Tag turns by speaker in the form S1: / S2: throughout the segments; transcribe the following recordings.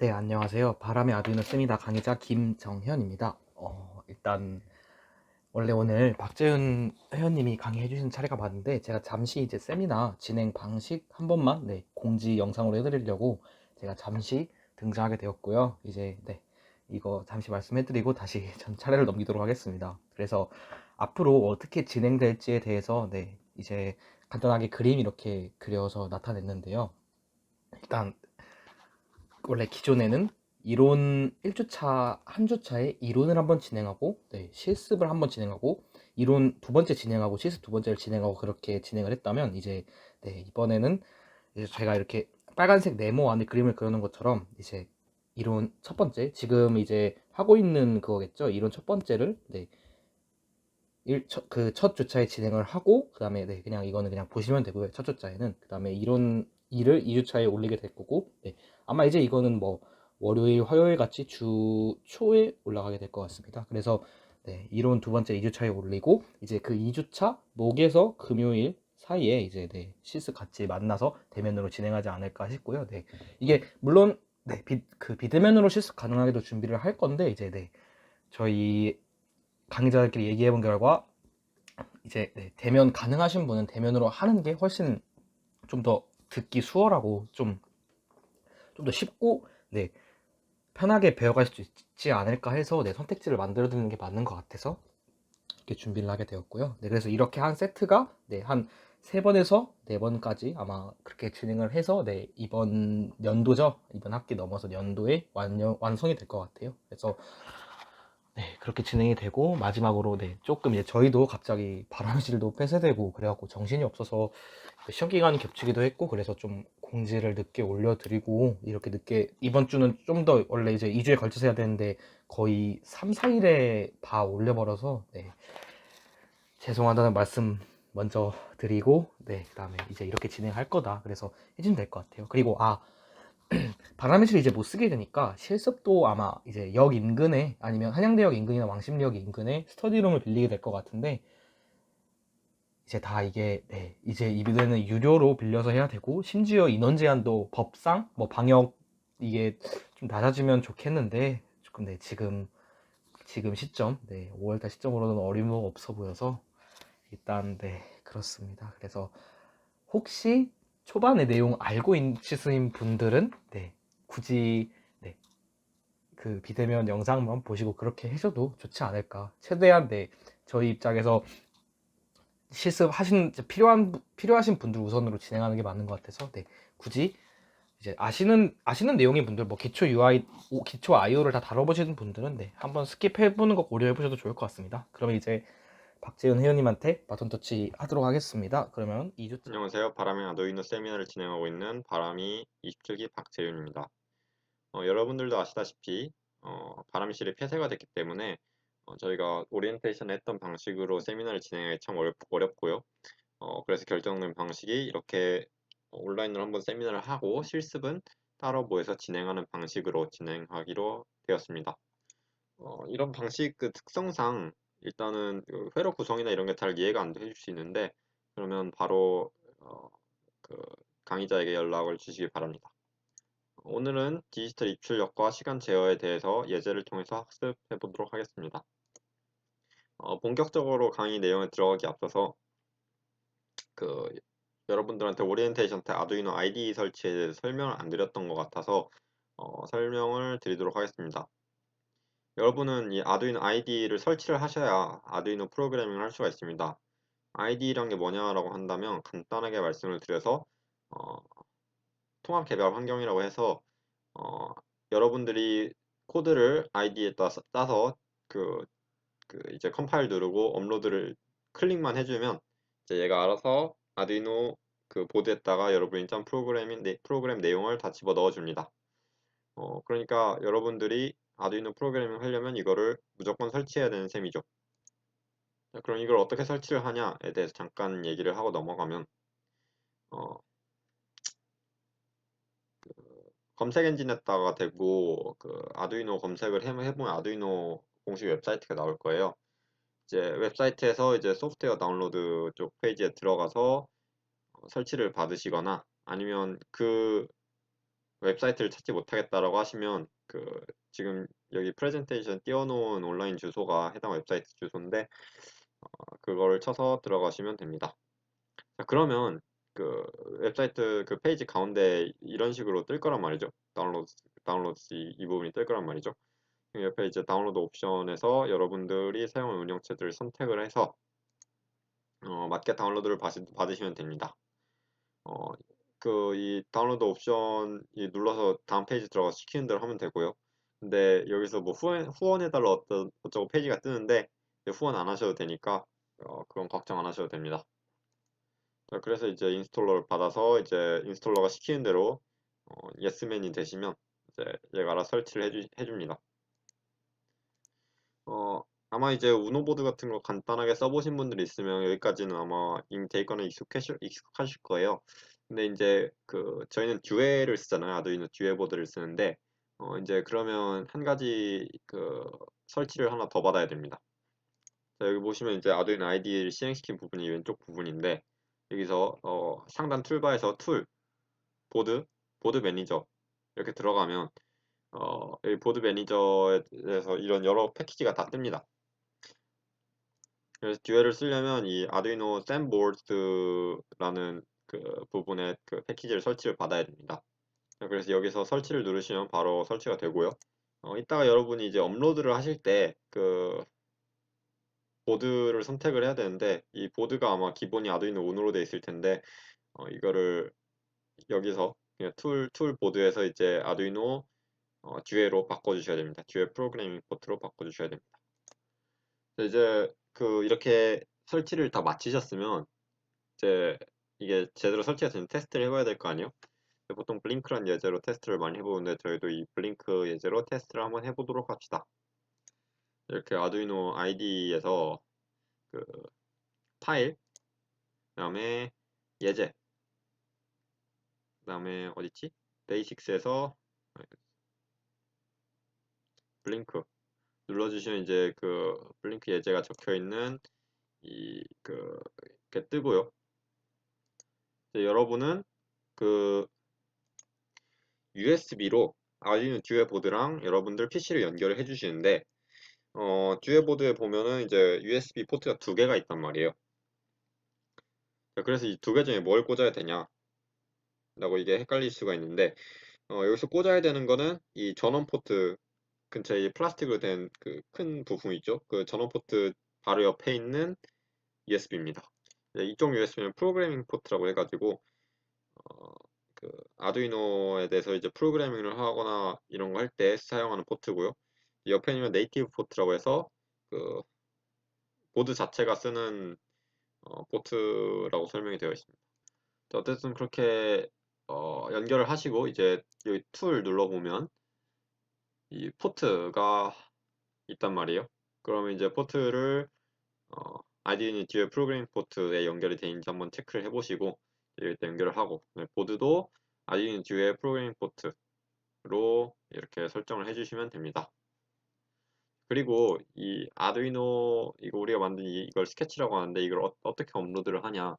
S1: 네, 안녕하세요. 바람의 아두이노 세미나 강의자 김정현입니다. 일단 원래 오늘 박재훈 회원님이 강의해 주신 차례가 맞는데 제가 잠시 이제 세미나 진행 방식 한 번만 공지 영상으로 해드리려고 제가 잠시 등장하게 되었고요. 이제 이거 잠시 말씀해드리고 다시 전 차례를 넘기도록 하겠습니다. 그래서 앞으로 어떻게 진행될지에 대해서 이제 간단하게 그림 이렇게 그려서 나타냈는데요. 일단 원래 기존에는 이론 1주차, 한 주차에 이론을 한번 진행하고, 실습을 한번 진행하고, 이론 두 번째 진행하고, 실습 두 번째를 진행하고, 그렇게 진행을 했다면, 이번에는 이제 제가 이렇게 빨간색 네모 안에 그림을 그려놓은 것처럼, 이제 이론 첫 번째, 지금 이제 하고 있는 그거겠죠? 이론 첫 번째를, 그 첫 주차에 진행을 하고, 그 다음에, 그냥 이거는 그냥 보시면 되고요. 첫 주차에는. 그 다음에 이론 2를 2주차에 올리게 될 거고, 아마 이제 이거는 뭐, 월요일, 화요일 같이 주 초에 올라가게 될 것 같습니다. 그래서, 이론 두 번째 2주차에 올리고, 이제 그 2주차, 목에서 금요일 사이에 이제, 실습 같이 만나서 대면으로 진행하지 않을까 싶고요. 이게, 물론, 비대면으로 실습 가능하게도 준비를 할 건데, 이제, 저희 강의자들끼리 얘기해 본 결과 이제 대면 가능하신 분은 대면으로 하는 게 훨씬 좀 더 듣기 수월하고 좀 더 쉽고 편하게 배워갈 수 있지 않을까 해서 선택지를 만들어 두는 게 맞는 것 같아서 이렇게 준비를 하게 되었고요. 그래서 이렇게 한 세트가 한 3번에서 4번까지 아마 그렇게 진행을 해서 이번 연도죠. 이번 학기 넘어서 연도에 완성이 될 것 같아요. 그래서 그렇게 진행이 되고 마지막으로 조금 이제 저희도 갑자기 발암실도 폐쇄되고 그래갖고 정신이 없어서 시험 기간이 겹치기도 했고 그래서 좀 공지를 늦게 올려드리고 이렇게 늦게 이번 주는 좀 더 원래 이제 2주에 걸쳐서 해야 되는데 거의 3, 4일에 다 올려버려서 죄송하다는 말씀 먼저 드리고 그다음에 이제 이렇게 진행할 거다 그래서 해주면 될 것 같아요. 그리고 바람의실 이제 못 쓰게 되니까 실습도 아마 이제 역 인근에 아니면 한양대역 인근이나 왕십리역 인근에 스터디룸을 빌리게 될 것 같은데 이제 다 이게 이제 이번에는 유료로 빌려서 해야 되고 심지어 인원 제한도 법상 뭐 방역 이게 좀 낮아지면 좋겠는데 조금 지금 시점 5월달 시점으로는 어림도 없어 보여서 일단 그렇습니다. 그래서 혹시 초반에 내용 알고 있으신 분들은 굳이 그 비대면 영상만 보시고 그렇게 해줘도 좋지 않을까. 최대한 저희 입장에서 실습하신 필요하신 분들 우선으로 진행하는 게 맞는 것 같아서 굳이 이제 아시는 내용인 분들 뭐 기초 UI 기초 IO를 다 다뤄보시는 분들은 한번 스킵해보는 거 고려해보셔도 좋을 것 같습니다. 그러면 이제 박재현 회원님한테 바톤 터치 하도록 하겠습니다. 그러면 2주
S2: 안녕하세요. 바람의 아두이노 세미나를 진행하고 있는 바람이 27기 박재윤입니다. 여러분들도 아시다시피 바람실이 폐쇄가 됐기 때문에 저희가 오리엔테이션 했던 방식으로 세미나를 진행하기 참 어렵고요. 그래서 결정된 방식이 이렇게 온라인으로 한번 세미나를 하고 실습은 따로 모여서 진행하는 방식으로 진행하기로 되었습니다. 이런 방식 그 특성상 일단은 그 회로 구성이나 이런 게 잘 이해가 안 해줄 수 있는데 그러면 바로 그 강의자에게 연락을 주시기 바랍니다. 오늘은 디지털 입출력과 시간 제어에 대해서 예제를 통해서 학습해 보도록 하겠습니다. 본격적으로 강의 내용에 들어가기 앞서서 그 여러분들한테 오리엔테이션 때 아두이노 IDE 설치에 대해서 설명을 안 드렸던 것 같아서 설명을 드리도록 하겠습니다. 여러분은 이 아두이노 IDE를 설치를 하셔야 아두이노 프로그래밍을 할 수가 있습니다. IDE란 게 뭐냐라고 한다면 간단하게 말씀을 드려서 어, 통합 개발 환경이라고 해서 여러분들이 코드를 IDE에 따서 그, 이제 컴파일 누르고 업로드를 클릭만 해주면 이제 얘가 알아서 아두이노 그 보드에다가 여러분이 짠 프로그램 내용을 다 집어 넣어줍니다. 그러니까 여러분들이 아두이노 프로그래밍 하려면 이거를 무조건 설치해야 되는 셈이죠. 자, 그럼 이걸 어떻게 설치를 하냐에 대해서 잠깐 얘기를 하고 넘어가면 어, 검색 엔진에다가 대고 그 아두이노 검색을 해보면 아두이노 공식 웹사이트가 나올 거예요. 이제 웹사이트에서 이제 소프트웨어 다운로드 쪽 페이지에 들어가서 설치를 받으시거나 아니면 그 웹사이트를 찾지 못하겠다라고 하시면 지금 여기 프레젠테이션 띄워놓은 온라인 주소가 해당 웹사이트 주소인데 그거를 쳐서 들어가시면 됩니다. 자, 그러면 그 웹사이트 그 페이지 가운데 이런 식으로 뜰 거란 말이죠. 다운로드 이 부분이 뜰 거란 말이죠. 옆에 이제 다운로드 옵션에서 여러분들이 사용하는 운영체들을 선택을 해서 맞게 다운로드를 받으시면 됩니다. 이 다운로드 옵션 눌러서 다음 페이지 들어가서 시키는 대로 하면 되고요. 근데 여기서 뭐 후원해달라 어쩌고 페이지가 뜨는데 후원 안 하셔도 되니까 그건 걱정 안 하셔도 됩니다. 자, 그래서 이제 인스톨러를 받아서 이제 인스톨러가 시키는 대로 예스맨이 되시면 이제 얘가 알아서 설치를 해줍니다. 아마 이제 우노보드 같은 거 간단하게 써보신 분들이 있으면 여기까지는 아마 이미 돼 있거나 익숙하실 거예요. 근데 이제 저희는 듀에를 쓰잖아요. 아두이노 듀에 보드를 쓰는데 이제 그러면 한 가지 설치를 하나 더 받아야 됩니다. 자, 여기 보시면 이제 아두이노 IDE를 실행시킨 부분이 왼쪽 부분인데 여기서 상단 툴바에서 보드 매니저 이렇게 들어가면 여기 보드 매니저에서 이런 여러 패키지가 다 뜹니다. 그래서 듀얼을 쓰려면 이 아두이노 샘보드라는 부분에 패키지를 설치를 받아야 됩니다. 그래서 여기서 설치를 누르시면 바로 설치가 되고요. 이따가 여러분이 이제 업로드를 하실 때 보드를 선택을 해야 되는데 이 보드가 아마 기본이 아두이노 우노로 되어 있을 텐데 이거를 여기서 그냥 툴 보드에서 이제 아두이노 듀에로 바꿔주셔야 됩니다. 듀에 프로그래밍 포트로 바꿔주셔야 됩니다. 이제 이렇게 설치를 다 마치셨으면 이제 이게 제대로 설치가 되는 테스트를 해봐야 될 거 아니에요? 보통 블링크란 예제로 테스트를 많이 해보는데 저희도 이 블링크 예제로 테스트를 한번 해보도록 합시다. 이렇게 아두이노 ID에서 그 파일, 그 다음에 예제, 그 다음에 어디지? 베이식스에서 블링크 눌러주시면 이제 블링크 예제가 적혀있는 이렇게 뜨고요. 여러분은 USB로 아두이노 듀에 보드랑 여러분들 PC를 연결을 해주시는데 듀에 보드에 보면은 이제 USB 포트가 두 개가 있단 말이에요. 그래서 이 두 개 중에 뭘 꽂아야 되냐 라고 이게 헷갈릴 수가 있는데 여기서 꽂아야 되는 거는 이 전원 포트 근처에 플라스틱으로 된 큰 부분 있죠. 그 전원 포트 바로 옆에 있는 USB입니다. 이쪽 USB는 프로그래밍 포트라고 해가지고 아두이노에 대해서 이제 프로그래밍을 하거나 이런 거 할 때 사용하는 포트고요. 옆에 있는 네이티브 포트라고 해서 그 보드 자체가 쓰는 포트라고 설명이 되어 있습니다. 어쨌든 그렇게 연결을 하시고 이제 여기 툴 눌러보면 이 포트가 있단 말이에요. 그러면 이제 포트를 아두이노 듀에 프로그래밍 포트에 연결이 되어 있는지 한번 체크를 해보시고 이렇게 연결을 하고 보드도 아두이노 듀에 프로그래밍 포트로 이렇게 설정을 해주시면 됩니다. 그리고 이 아두이노 이거 우리가 만든 이걸 스케치라고 하는데 이걸 어떻게 업로드를 하냐.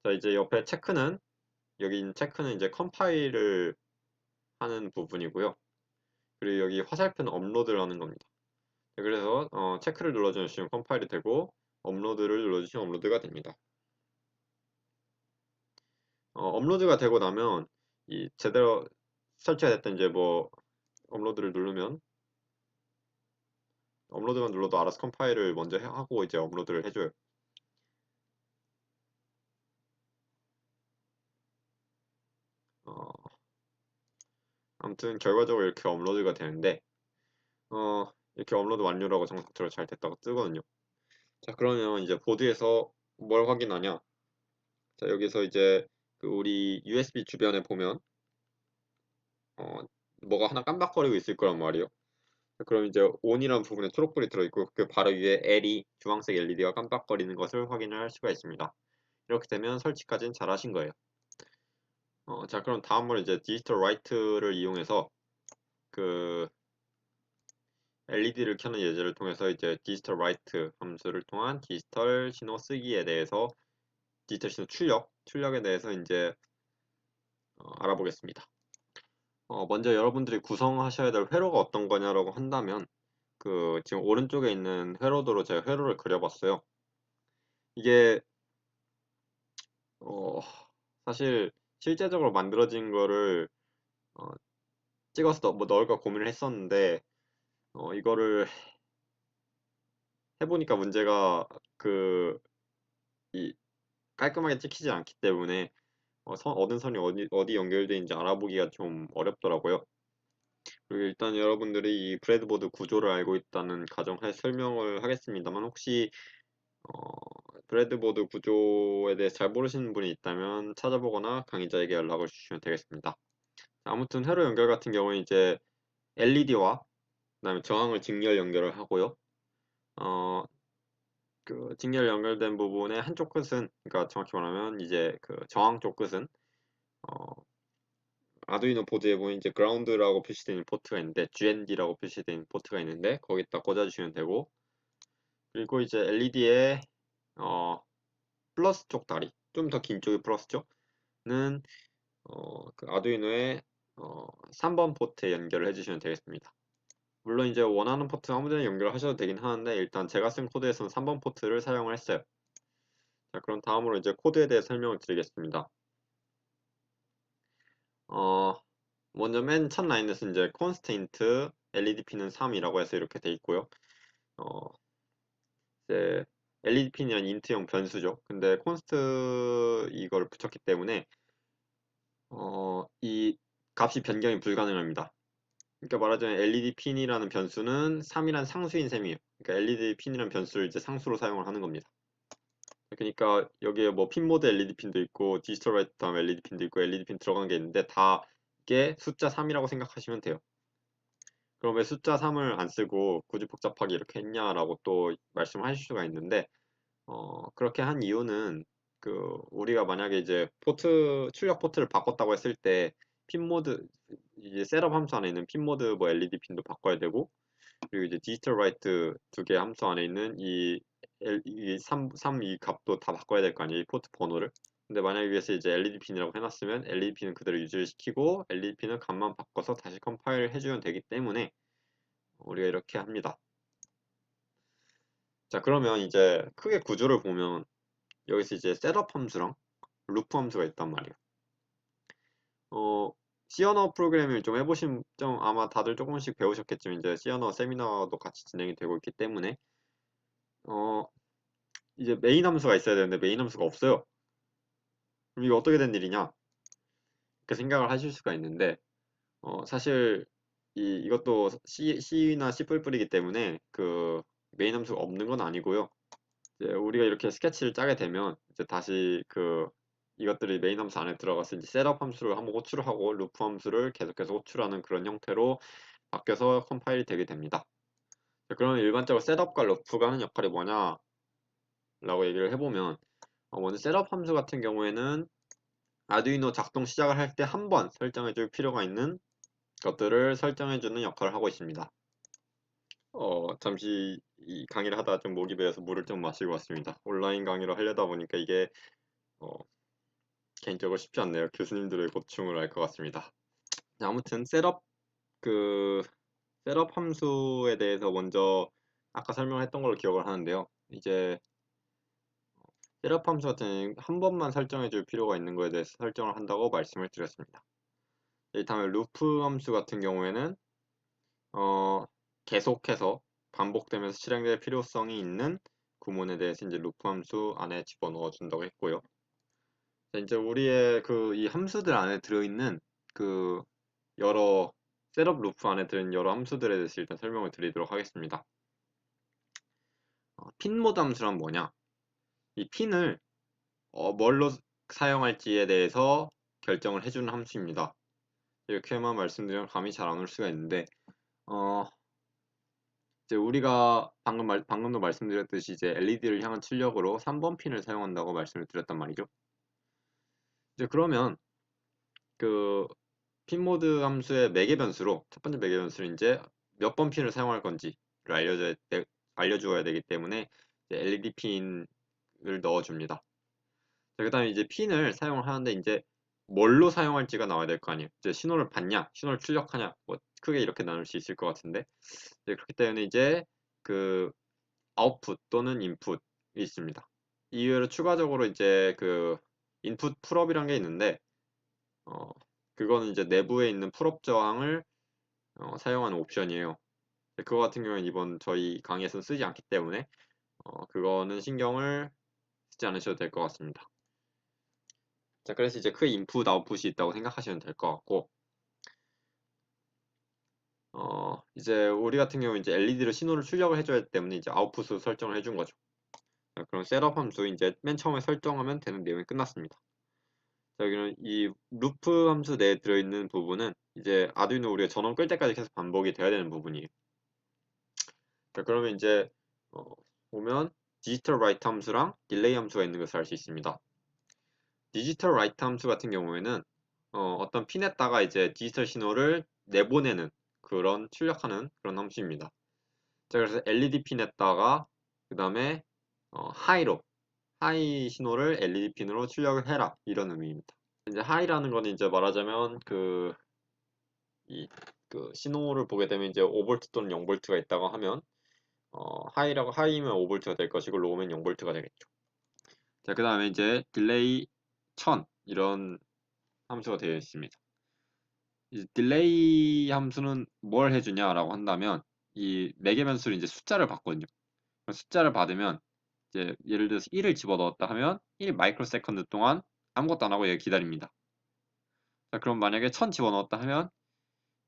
S2: 자, 이제 옆에 체크는 여기 체크는 이제 컴파일을 하는 부분이고요. 그리고 여기 화살표는 업로드를 하는 겁니다. 그래서 체크를 눌러주시면 컴파일이 되고 업로드를 눌러주시면 업로드가 됩니다. 업로드가 되고 나면 이 제대로 설치가 됐던 이제 뭐 업로드를 누르면 업로드만 눌러도 알아서 컴파일을 먼저 하고 이제 업로드를 해줘요. 아무튼 결과적으로 이렇게 업로드가 되는데 이렇게 업로드 완료라고 정상적으로 잘 됐다고 뜨거든요. 자, 그러면 이제 보드에서 뭘 확인하냐? 자, 여기서 이제 우리 USB 주변에 보면 뭐가 하나 깜빡거리고 있을 거란 말이에요. 그럼 이제 ON이라는 부분에 초록불이 들어있고 그 바로 위에 L이 주황색 LED가 깜빡거리는 것을 확인을 할 수가 있습니다. 이렇게 되면 설치까지는 잘 하신 거예요. 자, 그럼 다음으로 이제 디지털 라이트를 이용해서 LED를 켜는 예제를 통해서 이제 디지털 라이트 함수를 통한 디지털 신호 쓰기에 대해서 디지털 신호 출력에 대해서 이제 알아보겠습니다. 먼저 여러분들이 구성하셔야 될 회로가 어떤 거냐라고 한다면 지금 오른쪽에 있는 회로도로 제가 회로를 그려봤어요. 이게 사실 실제적으로 만들어진 거를 어, 찍어서 뭐 넣을까 고민을 했었는데 이거를 해보니까 문제가 그 이 깔끔하게 찍히지 않기 때문에 어느 선이 어디 연결되어 있는지 알아보기가 좀 어렵더라고요. 그리고 일단 여러분들이 이 브레드보드 구조를 알고 있다는 가정하에 설명을 하겠습니다만 혹시 브레드보드 구조에 대해서 잘 모르시는 분이 있다면 찾아보거나 강의자에게 연락을 주시면 되겠습니다. 아무튼 회로 연결 같은 경우는 이제 LED와 그다음에 저항을 직렬 연결을 하고요. 어, 직렬 연결된 부분의 한쪽 끝은, 그러니까 정확히 말하면 이제 저항 쪽 끝은 어, 아두이노 보드에 보면 이제 그라운드라고 표시되어 있는 포트가 있는데 GND라고 표시되어 있는 포트가 있는데 거기다 꽂아주시면 되고, 그리고 이제 LED의 플러스 쪽 다리, 좀 더 긴 쪽이 플러스 쪽은 아두이노의 3번 포트에 연결을 해주시면 되겠습니다. 물론 이제 원하는 포트 아무데나 연결하셔도 되긴 하는데 일단 제가 쓴 코드에서는 3번 포트를 사용을 했어요. 자, 그럼 다음으로 이제 코드에 대해 설명을 드리겠습니다. 어, 먼저 맨 첫 라인에서 이제 constraint LEDP는 3이라고 해서 이렇게 돼 있고요. 어, 이제 LEDP는 인트형 변수죠. 근데 const 이걸 붙였기 때문에 이 값이 변경이 불가능합니다. 그러니까 말하자면 LED 핀이라는 변수는 3이란 상수인 셈이에요. 그러니까 LED 핀이라는 변수를 이제 상수로 사용을 하는 겁니다. 그러니까 여기에 뭐 핀 모드 LED 핀도 있고 디지털 라이트 다음 LED 핀도 있고 LED 핀 들어간 게 있는데 다 이게 숫자 3이라고 생각하시면 돼요. 그럼 왜 숫자 3을 안 쓰고 굳이 복잡하게 이렇게 했냐라고 또 말씀하실 수가 있는데 그렇게 한 이유는 우리가 만약에 이제 출력 포트를 바꿨다고 했을 때 핀 모드 이제 셋업 함수 안에 있는 핀 모드 뭐 LED 핀도 바꿔야 되고, 그리고 이제 디지털 라이트 두 개 함수 안에 있는 이 3 이 값도 다 바꿔야 될 거 아니에요, 이 포트 번호를. 근데 만약에 위에서 이제 LED 핀이라고 해놨으면 LED 핀은 그대로 유지시키고 LED 핀은 값만 바꿔서 다시 컴파일 해주면 되기 때문에 우리가 이렇게 합니다. 자, 그러면 이제 크게 구조를 보면 여기서 이제 셋업 함수랑 루프 함수가 있단 말이에요. C 언어 프로그래밍을 좀 해보신 좀 아마 다들 조금씩 배우셨겠지만 이제 C 언어 세미나도 같이 진행이 되고 있기 때문에 어, 이제 메인 함수가 있어야 되는데 메인 함수가 없어요. 그럼 이거 어떻게 된 일이냐? 이렇게 생각을 하실 수가 있는데 사실 이것도 C나 C++이기 때문에 메인 함수가 없는 건 아니고요. 이제 우리가 이렇게 스케치를 짜게 되면 이제 다시 이것들이 메인 함수 안에 들어가서 이제 셋업 함수를 한번 호출을 하고 루프 함수를 계속해서 호출하는 그런 형태로 바뀌어서 컴파일이 되게 됩니다. 자, 그러면 일반적으로 셋업과 루프가 하는 역할이 뭐냐라고 얘기를 해보면 먼저 셋업 함수 같은 경우에는 아두이노 작동 시작을 할 때 한 번 설정해줄 필요가 있는 것들을 설정해주는 역할을 하고 있습니다. 잠시 이 강의를 하다가 좀 목이 베어서 물을 좀 마시고 왔습니다. 온라인 강의를 하려다 보니까 이게 어, 개인적으로 쉽지 않네요. 교수님들의 고충을 알 것 같습니다. 아무튼 그 셋업 함수에 대해서 먼저 아까 설명했던 걸로 기억을 하는데요. 이제 셋업 함수 같은 경우는 한 번만 설정해 줄 필요가 있는 거에 대해서 설정을 한다고 말씀을 드렸습니다. 이 다음에 루프 함수 같은 경우에는 어, 계속해서 반복되면서 실행될 필요성이 있는 구문에 대해서 이제 루프 함수 안에 집어넣어 준다고 했고요. 자, 이제 우리의 이 함수들 안에 들어있는 여러 셋업 루프 안에 들어있는 여러 함수들에 대해서 일단 설명을 드리도록 하겠습니다. 핀 모드 함수란 뭐냐? 이 핀을 뭘로 사용할지에 대해서 결정을 해주는 함수입니다. 이렇게만 말씀드리면 감이 잘 안 올 수가 있는데 어, 이제 우리가 방금도 말씀드렸듯이 이제 LED를 향한 출력으로 3번 핀을 사용한다고 말씀을 드렸단 말이죠. 이제 그러면 핀 모드 함수의 매개 변수로 첫 번째 매개 변수는 이제 몇 번 핀을 사용할 건지를 알려주어야 되기 때문에 LED 핀을 넣어줍니다. 그 다음에 이제 핀을 사용을 하는데 이제 뭘로 사용할지가 나와야 될 거 아니에요. 이제 신호를 받냐, 신호를 출력하냐, 뭐 크게 이렇게 나눌 수 있을 것 같은데, 그렇기 때문에 이제 그 아웃풋 또는 인풋이 있습니다. 이외로 추가적으로 이제 그 인풋 풀업이란 게 있는데, 그거는 이제 내부에 있는 풀업 저항을 사용하는 옵션이에요. 그거 같은 경우는 이번 저희 강의에서는 쓰지 않기 때문에 그거는 신경을 쓰지 않으셔도 될 것 같습니다. 자, 그래서 이제 크게 인풋, 아웃풋이 있다고 생각하시면 될 것 같고, 이제 우리 같은 경우 이제 LED로 신호를 출력을 해줘야 하기 때문에 이제 아웃풋으로 설정을 해준 거죠. 자, 그럼 셋업 함수 이제 맨 처음에 설정하면 되는 내용이 끝났습니다. 자, 여기는 이 루프 함수 내에 들어있는 부분은 이제 아두이노 우리가 전원 끌 때까지 계속 반복이 돼야 되는 부분이에요. 자, 그러면 이제 보면 디지털 라이트 함수랑 딜레이 함수가 있는 것을 알 수 있습니다. 디지털 라이트 함수 같은 경우에는 어떤 핀에다가 이제 디지털 신호를 내보내는 그런 출력하는 그런 함수입니다. 자, 그래서 LED 핀에다가 그 다음에 하이 신호를 LED 핀으로 출력을 해라 이런 의미입니다. 이제 하이라는 건 이제 말하자면 그 신호를 보게 되면 이제 5V 또는 0V가 있다고 하면 하이면 5V가 될 것이고 로우면 0V가 되겠죠. 자, 그 다음에 이제 딜레이 1000 이런 함수가 되어 있습니다. 이 딜레이 함수는 뭘 해주냐라고 한다면 이 매개 변수를 이제 숫자를 받거든요. 숫자를 받으면 이제 예를 들어서 1을 집어넣었다 하면 1 마이크로 세컨드 동안 아무것도 안 하고 얘 기다립니다. 자, 그럼 만약에 1000 집어넣었다 하면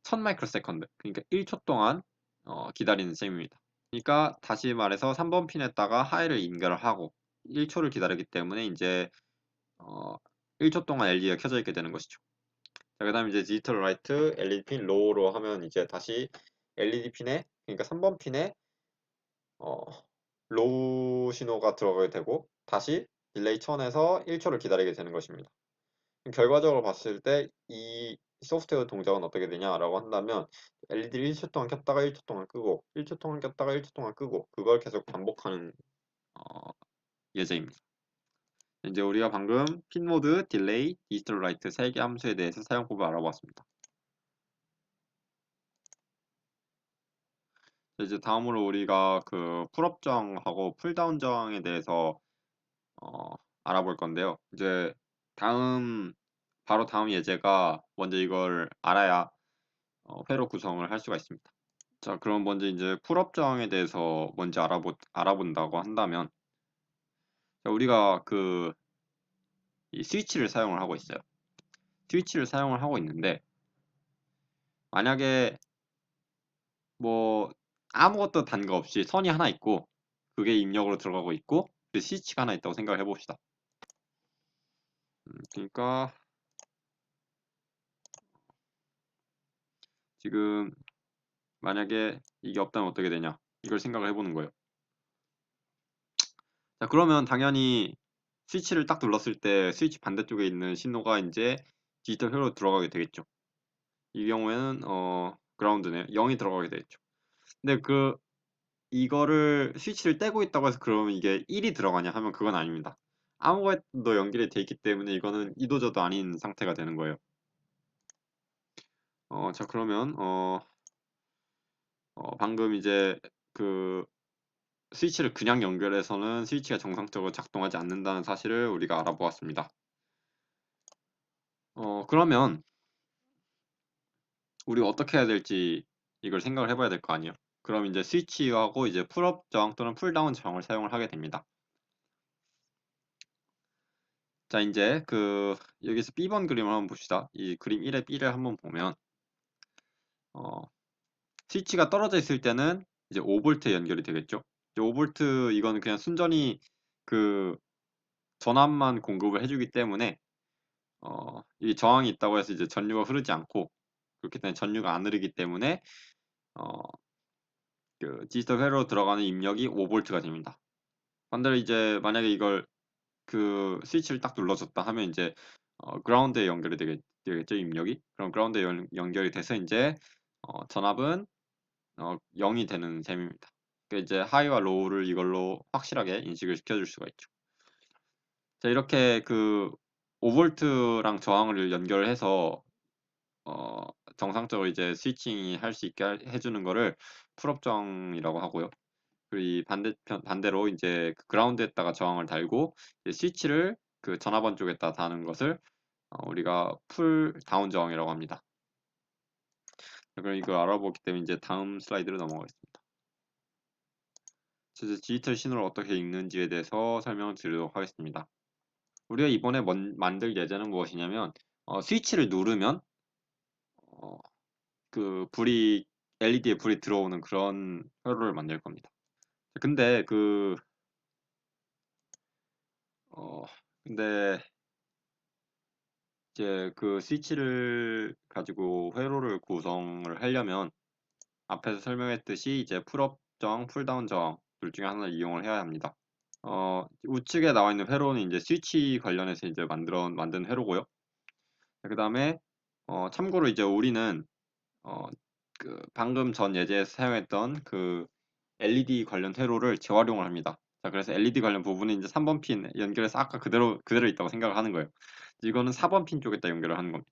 S2: 1000 마이크로 세컨드 그러니까 1초 동안 기다리는 셈입니다. 그러니까 다시 말해서 3번 핀에다가 하이를 연결을 하고 1초를 기다리기 때문에 이제 1초 동안 LED가 켜져 있게 되는 것이죠. 자, 그 다음에 이제 디지털 라이트 LED 핀 로우로 하면 이제 다시 LED 핀에 그러니까 3번 핀에 로우 신호가 들어가게 되고 다시 딜레이 1000에서 1초를 기다리게 되는 것입니다. 결과적으로 봤을 때 이 소프트웨어 동작은 어떻게 되냐라고 한다면 LED를 1초 동안 켰다가 1초 동안 끄고 1초 동안 켰다가 1초 동안 끄고 그걸 계속 반복하는 예제입니다. 이제 우리가 방금 핀 모드, 딜레이, 디지털 라이트 3개 함수에 대해서 사용법을 알아보았습니다. 이제 다음으로 우리가 그 풀업 저항하고 풀다운 저항에 대해서 알아볼 건데요. 이제 바로 다음 예제가 먼저 이걸 알아야 회로 구성을 할 수가 있습니다. 자, 그럼 먼저 이제 풀업 저항에 대해서 먼저 알아본다고 한다면, 자, 우리가 이 스위치를 사용을 하고 있어요. 스위치를 사용을 하고 있는데, 만약에 뭐 아무것도 단 거 없이 선이 하나 있고, 그게 입력으로 들어가고 있고, 그 스위치가 하나 있다고 생각을 해봅시다. 그러니까 지금 만약에 이게 없다면 어떻게 되냐? 이걸 생각을 해보는 거예요. 자, 그러면 당연히 스위치를 딱 눌렀을 때 스위치 반대쪽에 있는 신호가 이제 디지털 회로로 들어가게 되겠죠. 이 경우에는 그라운드네요. 0이 들어가게 되겠죠. 근데 이거를 스위치를 떼고 있다고 해서 그러면 이게 1이 들어가냐 하면 그건 아닙니다. 아무것도 연결이 돼 있기 때문에 이거는 이도저도 아닌 상태가 되는 거예요. 자, 그러면 방금 이제 그 스위치를 그냥 연결해서는 스위치가 정상적으로 작동하지 않는다는 사실을 우리가 알아보았습니다. 그러면 우리가 어떻게 해야 될지 이걸 생각을 해봐야 될 거 아니에요. 그럼 이제 스위치하고 이제 풀업 저항 또는 풀다운 저항을 사용을 하게 됩니다. 자, 이제 여기서 B번 그림을 한번 봅시다. 이 그림 1의 B를 한번 보면 스위치가 떨어져 있을 때는 이제 5V에 연결이 되겠죠. 이제 5V 이거는 그냥 순전히 그 전압만 공급을 해주기 때문에 이 저항이 있다고 해서 이제 전류가 흐르지 않고 그렇기 때문에 전류가 안 흐르기 때문에 어, 디지털 회로로 들어가는 입력이 5V가 됩니다. 반대로 이제 만약에 이걸 스위치를 딱 눌러줬다 하면 이제 그라운드에 연결이 되겠죠, 입력이. 그럼 그라운드에 연결이 돼서 이제 전압은 0이 되는 셈입니다. 그러니까 이제 하이와 로우를 이걸로 확실하게 인식을 시켜줄 수가 있죠. 자, 이렇게 5V랑 저항을 연결해서 정상적으로 이제 스위칭이 할 수 있게 해주는 거를 풀업 저항이라고 하고요. 그리고 이 반대로 이제 그 그라운드에다가 저항을 달고 이제 스위치를 그 전화번 쪽에다 다는 것을 우리가 풀 다운 저항이라고 합니다. 그럼 이걸 알아보기 때문에 이제 다음 슬라이드로 넘어가겠습니다. 디지털 신호를 어떻게 읽는지에 대해서 설명을 드리도록 하겠습니다. 우리가 이번에 만들 예제는 무엇이냐면 스위치를 누르면 그 불이 LED에 불이 들어오는 그런 회로를 만들 겁니다. 근데 어 근데 이제 그 스위치를 가지고 회로를 구성을 하려면 앞에서 설명했듯이 이제 풀업 저항, 풀다운 저항 둘 중에 하나를 이용을 해야 합니다. 우측에 나와 있는 회로는 이제 스위치 관련해서 이제 만든 회로고요. 그 다음에 참고로 이제 우리는 어, 그 방금 전 예제에서 사용했던 그 LED 관련 회로를 재활용을 합니다. 자, 그래서 LED 관련 부분은 이제 3번 핀 연결해서 아까 그대로 있다고 생각을 하는 거예요. 이거는 4번 핀 쪽에다 연결을 하는 겁니다.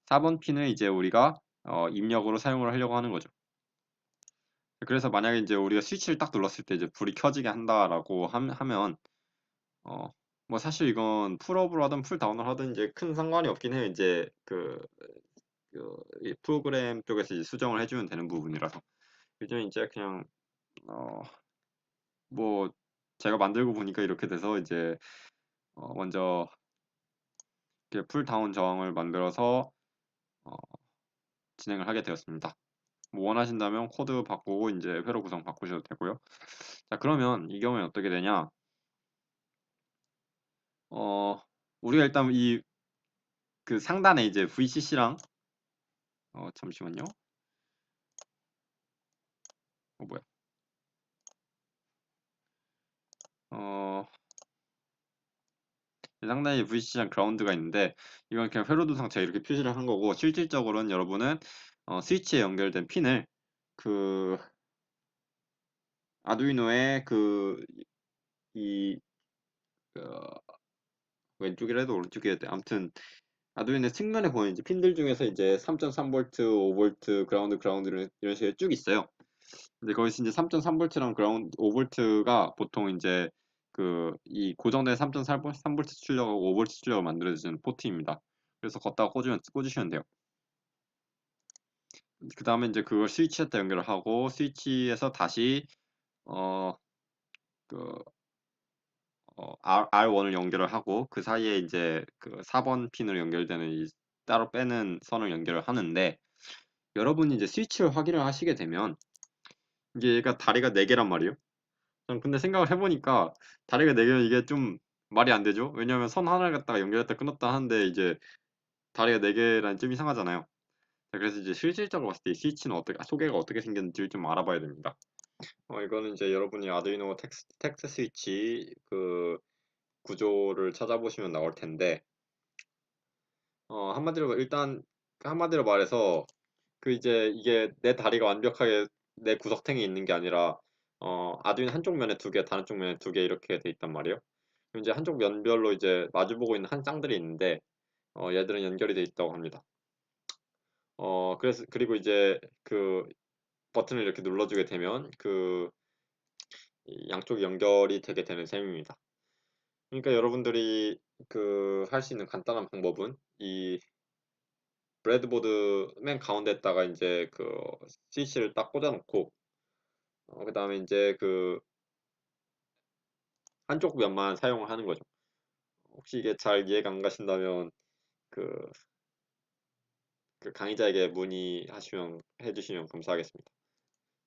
S2: 4번 핀을 이제 우리가 입력으로 사용을 하려고 하는 거죠. 그래서 만약에 이제 우리가 스위치를 딱 눌렀을 때 이제 불이 켜지게 한다라고 하면 어, 뭐 사실 이건 풀업을 하든 풀다운을 하든 이제 큰 상관이 없긴 해요. 이제 이 프로그램 쪽에서 이제 수정을 해주면 되는 부분이라서. 요즘 이제 그냥 뭐 제가 만들고 보니까 이렇게 돼서 이제 먼저 이렇게 풀다운 저항을 만들어서 어, 진행을 하게 되었습니다. 뭐 원하신다면 코드 바꾸고 이제 회로 구성 바꾸셔도 되고요. 자, 그러면 이 경우에 어떻게 되냐? 우리가 일단 이 그 상단에 이제 VCC랑 잠시만요. 뭐야? 어, 상단에 VCC랑 그라운드가 있는데 이건 그냥 회로도상 제가 이렇게 표시를 한 거고 실질적으로는 여러분은 스위치에 연결된 핀을 그 아두이노의 이 왼쪽이라도 오른쪽이라도 돼. 아무튼 아두이노 측면에 보이는 이제 핀들 중에서 이제 3.3V, 5V, 그라운드 이런 식으로 쭉 있어요. 근데 거기서 이제 3.3V랑 그라운드 5V가 보통 이제 이 고정된 3.3V 출력하고 5V 출력을 만들어주는 포트입니다. 그래서 걷다가 꽂으시면 돼요. 그 다음에 이제 그걸 스위치에다 연결을 하고 스위치에서 다시 어, 그 R1을 연결을 하고 그 사이에 이제 그 4번 핀으로 연결되는 이 따로 빼는 선을 연결을 하는데 여러분이 이제 스위치를 확인을 하시게 되면 이게 얘가 다리가 4개란 말이에요. 전 근데 생각을 해보니까 다리가 4개면 이게 좀 말이 안 되죠. 왜냐하면 선 하나를 갖다가 연결했다 끊었다 하는데 이제 다리가 4개라는 좀 이상하잖아요. 자, 그래서 이제 실질적으로 봤을 때 이 스위치는 소개가 어떻게 생겼는지를 좀 알아봐야 됩니다. 이거는 이제 여러분이 아두이노 텍스트 스위치 그 구조를 찾아보시면 나올 텐데 한마디로 말해서 이제 이게 내 다리가 완벽하게 내 구석탱이 있는 게 아니라 아두인 한쪽 면에 2개, 다른 쪽 면에 2개 이렇게 돼 있단 말이에요. 그럼 이제 한쪽 면별로 이제 마주보고 있는 한 쌍들이 있는데 얘들은 연결이 돼 있다고 합니다. 그리고 이제 그 버튼을 이렇게 눌러주게 되면 이 양쪽이 연결이 되게 되는 셈입니다. 그러니까 여러분들이 할 수 있는 간단한 방법은 이 브레드보드 맨 가운데에다가 이제 스위치를 딱 꽂아놓고 그다음에 이제 한쪽 면만 사용을 하는 거죠. 혹시 이게 잘 이해가 안 가신다면 그, 강의자에게 문의하시면 해주시면 감사하겠습니다.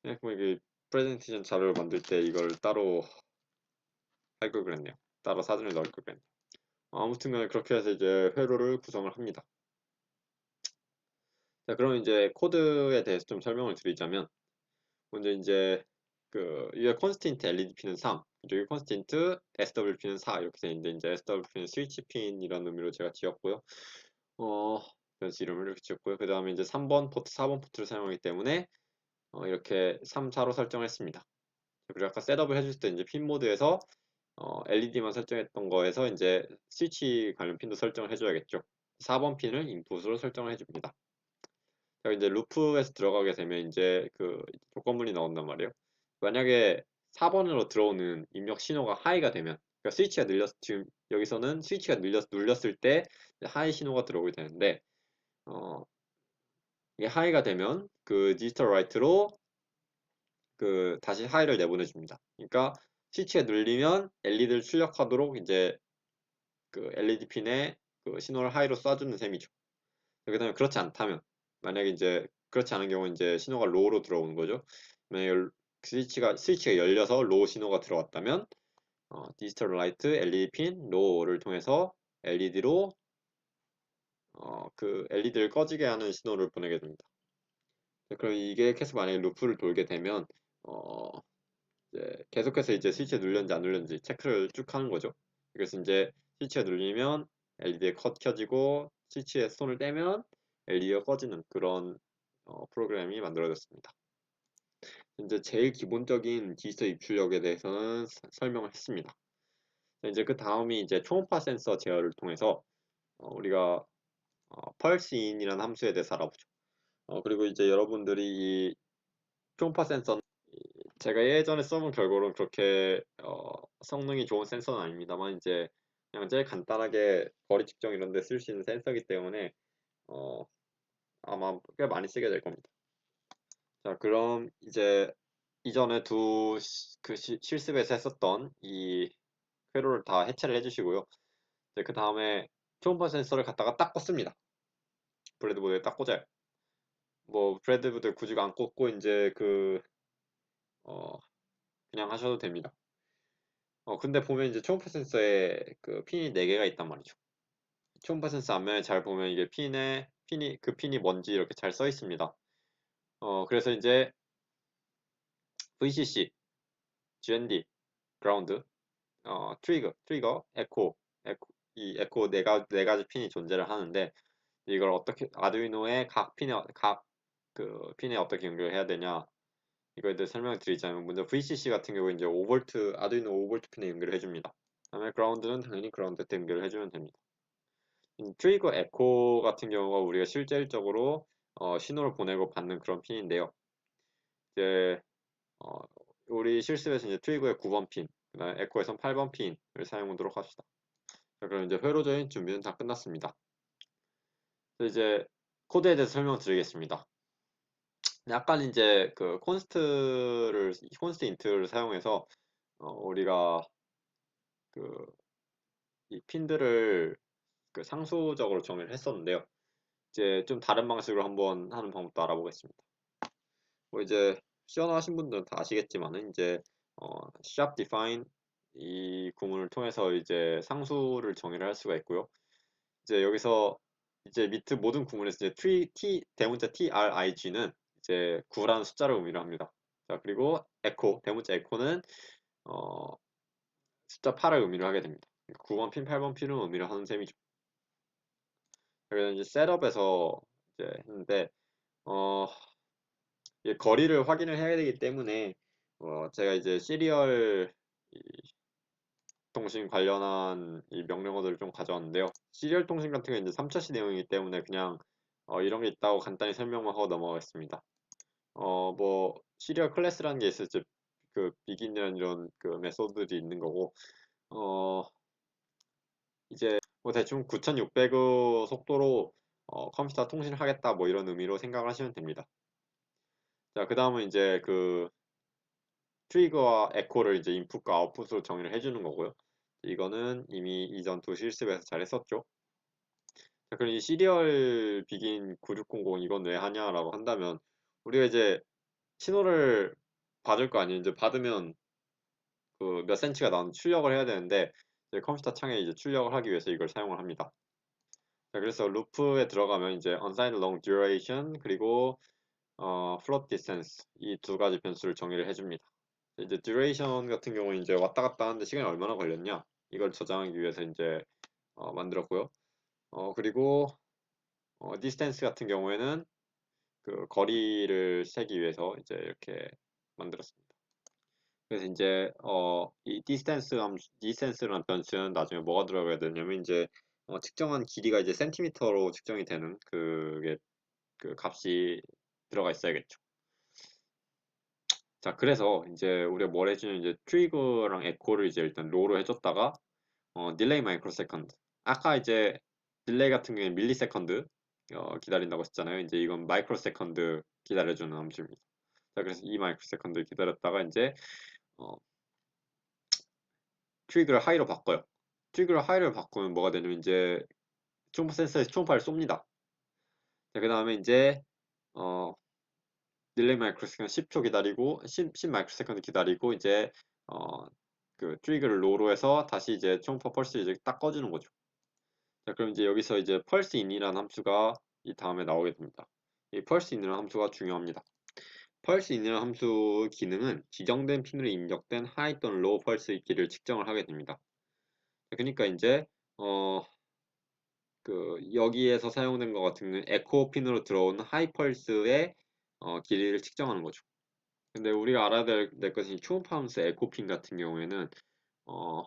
S2: 네, 그럼 이게 프레젠테이션 자료를 만들 때 이걸 따로 할 걸 그랬네요. 따로 사진을 넣을 걸 그랬네요. 아무튼간에 그렇게 해서 이제 회로를 구성을 합니다. 자, 그럼 이제 코드에 대해서 좀 설명을 드리자면 먼저 이제 이게 컨스텐트 LEDP는 3, 이쪽에 컨스텐트 SWP는 4 이렇게 되어 있는데 이제 SWP는 스위치 핀이라는 의미로 제가 지었고요. 그래서 이름을 이렇게 지었고요. 그 다음에 이제 3번 포트, 4번 포트를 사용하기 때문에 이렇게 3, 4로 설정을 했습니다. 그리고 아까 셋업을 해줄 때 이제 핀 모드에서 LED만 설정했던 거에서 이제 스위치 관련 핀도 설정을 해줘야겠죠. 4번 핀을 인풋으로 설정을 해줍니다. 자, 이제 루프에서 들어가게 되면 이제 그 조건문이 나온단 말이에요. 만약에 4번으로 들어오는 입력 신호가 하이가 되면, 그러니까 스위치가 지금 여기서는 스위치가 눌렸을 때 하이 신호가 들어오게 되는데, 어, 이게 하이가 되면 그 디지털 라이트로 그 다시 하이를 내보내줍니다. 그러니까 스위치가 눌리면 LED를 출력하도록 이제 그 LED 핀에 그 신호를 하이로 쏴주는 셈이죠. 그다음에 그렇지 않다면, 만약에 이제 그렇지 않은 경우는 이제 신호가 로우로 들어오는 거죠. 만약에 스위치가 열려서 로우 신호가 들어왔다면 디지털 라이트 LED 핀 로우를 통해서 LED로 그 LED를 꺼지게 하는 신호를 보내게 됩니다. 그럼 이게 계속 만약에 루프를 돌게 되면 어, 이제 계속해서 이제 스위치에 눌렸는지 안 눌렸는지 체크를 쭉 하는 거죠. 그래서 이제 스위치가 눌리면 LED가 켜지고 스위치에 손을 떼면 LED가 꺼지는 그런 프로그램이 만들어졌습니다. 이제 제일 기본적인 디지털 입출력에 대해서는 설명을 했습니다. 이제 그 다음이 이제 초음파 센서 제어를 통해서 우리가 펄스 인이라는 함수에 대해서 알아보죠. 그리고 이제 여러분들이 이 초음파 센서는 제가 예전에 써본 결과로는 그렇게 성능이 좋은 센서는 아닙니다만 이제 그냥 제일 간단하게 거리 측정 이런 데 쓸 수 있는 센서이기 때문에 어, 아마 꽤 많이 쓰게 될 겁니다. 자, 그럼 이제 이전에 그 실습에서 했었던 이 회로를 다 해체를 해주시고요. 이제 그 다음에 초음파 센서를 갖다가 딱 꽂습니다. 브레드보드에 딱 꽂아요. 뭐 브레드보드 굳이 안 꽂고 이제 어, 그냥 하셔도 됩니다. 근데 보면 이제 초음파 센서에 그 핀이 4개가 있단 말이죠. 초음파 센서 앞면에 잘 보면 이게 그 핀이 뭔지 이렇게 잘 써 있습니다. 그래서 이제 VCC, GND, 그라운드, 이 에코 네 가지 핀이 존재를 하는데 이걸 어떻게 아두이노의 각 그 핀에 어떻게 연결해야 되냐 이거에 대해 설명을 드리자면 먼저 VCC 같은 경우 이제 5V 아두이노 5V 핀에 연결해 줍니다. 그다음에 그라운드는 당연히 그라운드에 연결을 해주면 됩니다. 트리거 에코 같은 경우가 우리가 실질적으로 신호를 보내고 받는 그런 핀인데요. 이제 어, 우리 실습에서 이제 트리거의 9번 핀, 그다음에 에코에선 8번 핀을 사용하도록 합시다. 자, 그럼 이제 회로적인 준비는 다 끝났습니다. 이제 코드에 대해서 설명드리겠습니다. 약간 이제 그 콘스트 인트를 사용해서 우리가 그 이 핀들을 그 상수적으로 정의를 했었는데요. 이제 좀 다른 방식으로 한번 하는 방법도 알아보겠습니다. 뭐 이제 시연어 하신 분들은 다 아시겠지만은 이제 sharp define 이 구문을 통해서 이제 상수를 정의를 할 수가 있고요. 이제 여기서 이제 밑에 모든 구문에서 이제 대문자 trig는 이제 9라는 숫자를 의미를 합니다. 자, 그리고 대문자 echo는 어, 숫자 8을 의미를 하게 됩니다. 9번 핀, 8번 핀을 의미를 하는 셈이죠. 그래서 이제 셋업에서 이제 했는데 어, 이 거리를 확인을 해야 되기 때문에 제가 이제 시리얼 이 통신 관련한 이 명령어들을 좀 가져왔는데요. 시리얼 통신 같은 경우는 이제 3차시 내용이기 때문에 그냥 이런 게 있다고 간단히 설명만 하고 넘어가겠습니다. 뭐 시리얼 클래스라는 게 있어요. 이제 그 비긴이라는 이런 그 메소드들이 있는 거고 이제 뭐 대충 9600의 속도로 컴퓨터 통신을 하겠다 뭐 이런 의미로 생각을 하시면 됩니다. 자, 그 다음은 이제 그 트리거와 에코를 이제 인풋과 아웃풋으로 정의를 해주는 거고요. 이거는 이미 이전 두 실습에서 잘 했었죠. 자, 그럼 이 시리얼 비긴 9600 이건 왜 하냐라고 한다면 우리가 이제 신호를 받을 거 아니에요. 이제 받으면 그 몇 센치가 나오는 출력을 해야 되는데 이제 컴퓨터 창에 이제 출력을 하기 위해서 이걸 사용을 합니다. 자, 그래서 루프에 들어가면 이제 unsigned long duration 그리고 float distance 이 두 가지 변수를 정의를 해줍니다. 이제 duration 같은 경우는 이제 왔다 갔다 하는데 시간이 얼마나 걸렸냐 이걸 저장하기 위해서 이제 만들었고요. 그리고 distance 같은 경우에는 그 거리를 세기 위해서 이제 이렇게 만들었습니다. 그래서 이제 이 디스턴스라는 변수는 나중에 뭐가 들어가야 되냐면 이제 측정한 길이가 이제 센티미터로 측정이 되는 그게 그 값이 들어가 있어야겠죠. 자, 그래서 이제 우리가 뭘 해주냐면 이제 트리거랑 에코를 이제 일단 로로 해줬다가 딜레이 마이크로 세컨드. 아까 이제 딜레이 같은 경우에 밀리세컨드 기다린다고 했잖아요. 이제 이건 마이크로 세컨드 기다려주는 함수입니다. 자, 그래서 이 마이크로 세컨드 기다렸다가 이제 어, 트리거를 하이로 바꿔요. 트리거를 하이로 바꾸면 뭐가 되냐면 이제 초음파 센서에서 초음파를 쏩니다. 자, 그 다음에 이제 어, 딜레이 마이크로 세컨드 10초 기다리고 10 마이크로 세컨드 기다리고 이제 어, 그 트리거를 로로 해서 다시 이제 초음파 펄스 이제 딱 꺼주는 거죠. 자, 그럼 이제 여기서 이제 펄스 인이라는 함수가 이 다음에 나오게 됩니다. 이 펄스 인이라는 함수가 중요합니다. 펄스 인이라는 함수 기능은 지정된 핀으로 입력된 하이 또는 로우 펄스의 길이를 측정을 하게 됩니다. 그러니까 이제 그 여기에서 사용된 것 같은 경우는 에코 핀으로 들어오는 하이 펄스의 길이를 측정하는 거죠. 근데 우리가 알아야 될 것은 이 초음파 함수 에코 핀 같은 경우에는 어,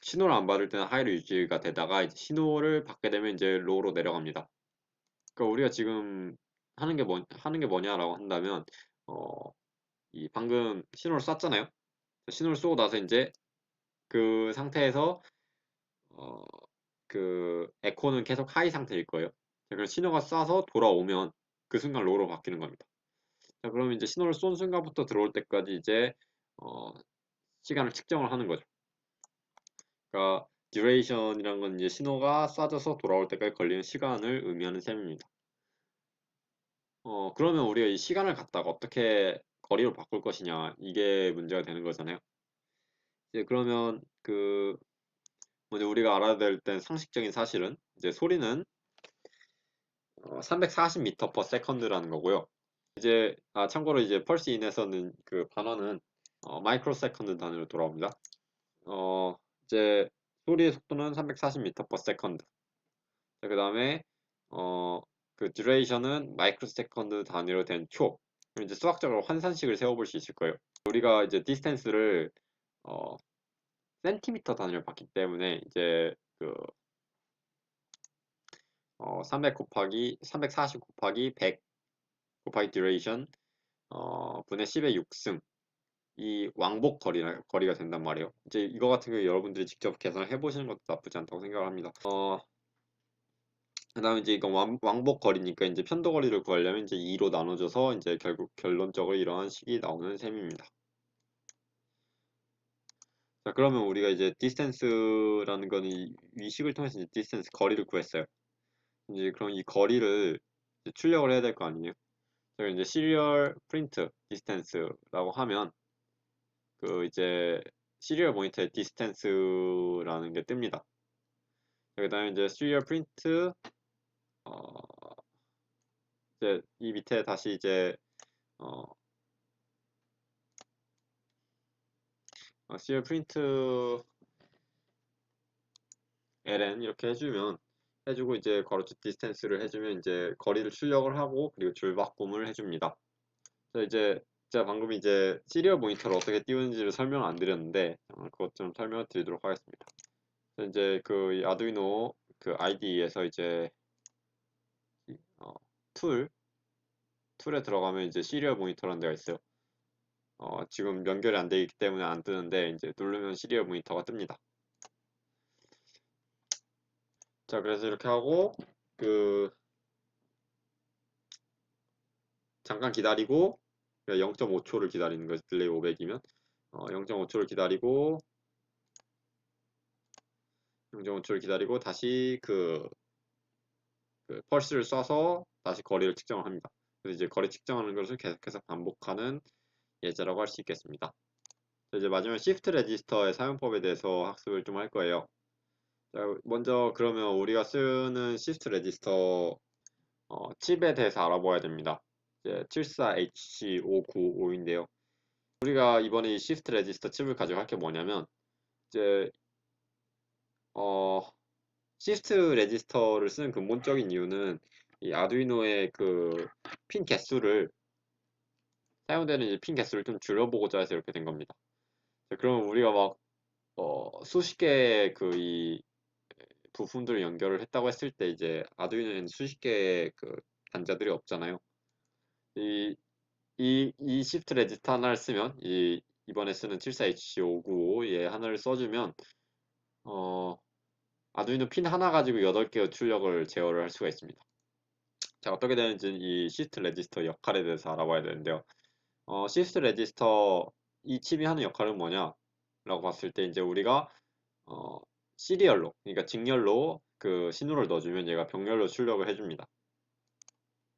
S2: 신호를 안 받을 때는 하이로 유지가 되다가 이제 신호를 받게 되면 이제 로우로 내려갑니다. 그러니까 우리가 지금 하는 게 뭐냐라고 한다면 이 방금 신호를 쐈잖아요. 신호를 쏘고 나서 이제 그 상태에서 어, 그 에코는 계속 하이 상태일 거예요. 자, 그럼 신호가 쏴서 돌아오면 그 순간 로우로 바뀌는 겁니다. 자, 그러면 이제 신호를 쏜 순간부터 들어올 때까지 이제 어, 시간을 측정을 하는 거죠. 그러니까 듀레이션이란 건 이제 신호가 쏴져서 돌아올 때까지 걸리는 시간을 의미하는 셈입니다. 그러면 우리가 이 시간을 갖다가 어떻게 거리로 바꿀 것이냐 이게 문제가 되는 거잖아요. 이제 그러면 그 먼저 우리가 알아야 될 땐 상식적인 사실은 이제 소리는 340m per second라는 거고요. 이제 참고로 이제 펄스 인에서는 그 반원은 마이크로 세컨드 단위로 돌아옵니다. 이제 소리의 속도는 340m per second. 그 다음에 그 듀레이션은 마이크로 세컨드 단위로 된 초. 그럼 이제 수학적으로 환산식을 세워볼 수 있을 거예요. 우리가 이제 디스턴스를 어, 센티미터 단위로 봤기 때문에 이제 그 300 곱하기 340 곱하기 100 곱하기 듀레이션 분의 10의 6승 이 왕복 거리가 된단 말이에요. 이제 이거 같은 경우 여러분들이 직접 계산을 해보시는 것도 나쁘지 않다고 생각을 합니다. 그다음에 이제 이건 왕복 거리니까 이제 편도 거리를 구하려면 이제 2로 나눠줘서 이제 결국 결론적으로 이러한 식이 나오는 셈입니다. 자, 그러면 우리가 이제 디스턴스라는 거는 이 식을 통해서 이제 디스턴스 거리를 구했어요. 이제 그럼 이 거리를 이제 출력을 해야 될 거 아니에요? 자, 이제 시리얼 프린트 디스턴스라고 하면 그 이제 시리얼 모니터의 디스턴스라는 게 뜹니다. 그다음에 이제 시리얼 프린트 이제 이 밑에 다시 이제 어, 시리얼 프린트 ln 이렇게 해주고 이제 괄호축 디스턴스를 해주면 이제 거리를 출력을 하고 그리고 줄바꿈을 해줍니다. 그래서 이제 제가 방금 이제 시리얼 모니터를 어떻게 띄우는지를 설명 안 드렸는데 그것 좀 설명을 드리도록 하겠습니다. 그래서 이제 그 아두이노 그 IDE에서 이제 어, 툴에 들어가면 이제 시리얼 모니터라는 데가 있어요. 지금 연결이 안 되어 있기 때문에 안 뜨는데 이제 누르면 시리얼 모니터가 뜹니다. 자, 그래서 이렇게 하고 그 잠깐 기다리고 0.5초를 기다리는 거죠. 딜레이 500이면 0.5초를 기다리고 0.5초를 기다리고 다시 그 펄스를 쏴서 다시 거리를 측정을 합니다. 그래서 이제 거리 측정하는 것을 계속해서 반복하는 예제라고 할 수 있겠습니다. 이제 마지막 시프트 레지스터의 사용법에 대해서 학습을 좀 할 거예요. 자, 먼저 그러면 우리가 쓰는 시프트 레지스터 칩에 대해서 알아봐야 됩니다. 이제 74HC595인데요. 우리가 이번에 이 시프트 레지스터 칩을 가져갈 게 뭐냐면 이제 시프트 레지스터를 쓰는 근본적인 이유는 이 아두이노의 그 핀 개수를 사용되는 이제 핀 개수를 좀 줄여보고자 해서 이렇게 된 겁니다. 자, 그러면 우리가 막 수십 개의 그 이 부품들을 연결을 했다고 했을 때 이제 아두이노에는 수십 개의 그 단자들이 없잖아요. 이 이 시프트 레지스터 하나를 쓰면 이번에 쓰는 74HC595의 하나를 써주면 어 아두이노 핀 하나 가지고 8개의 출력을 제어를 할 수가 있습니다. 자, 어떻게 되는지 이 시프트 레지스터 역할에 대해서 알아봐야 되는데요. 시프트 레지스터 이 칩이 하는 역할은 뭐냐라고 봤을 때 이제 우리가 어, 시리얼로, 그러니까 직렬로 그 신호를 넣어주면 얘가 병렬로 출력을 해줍니다.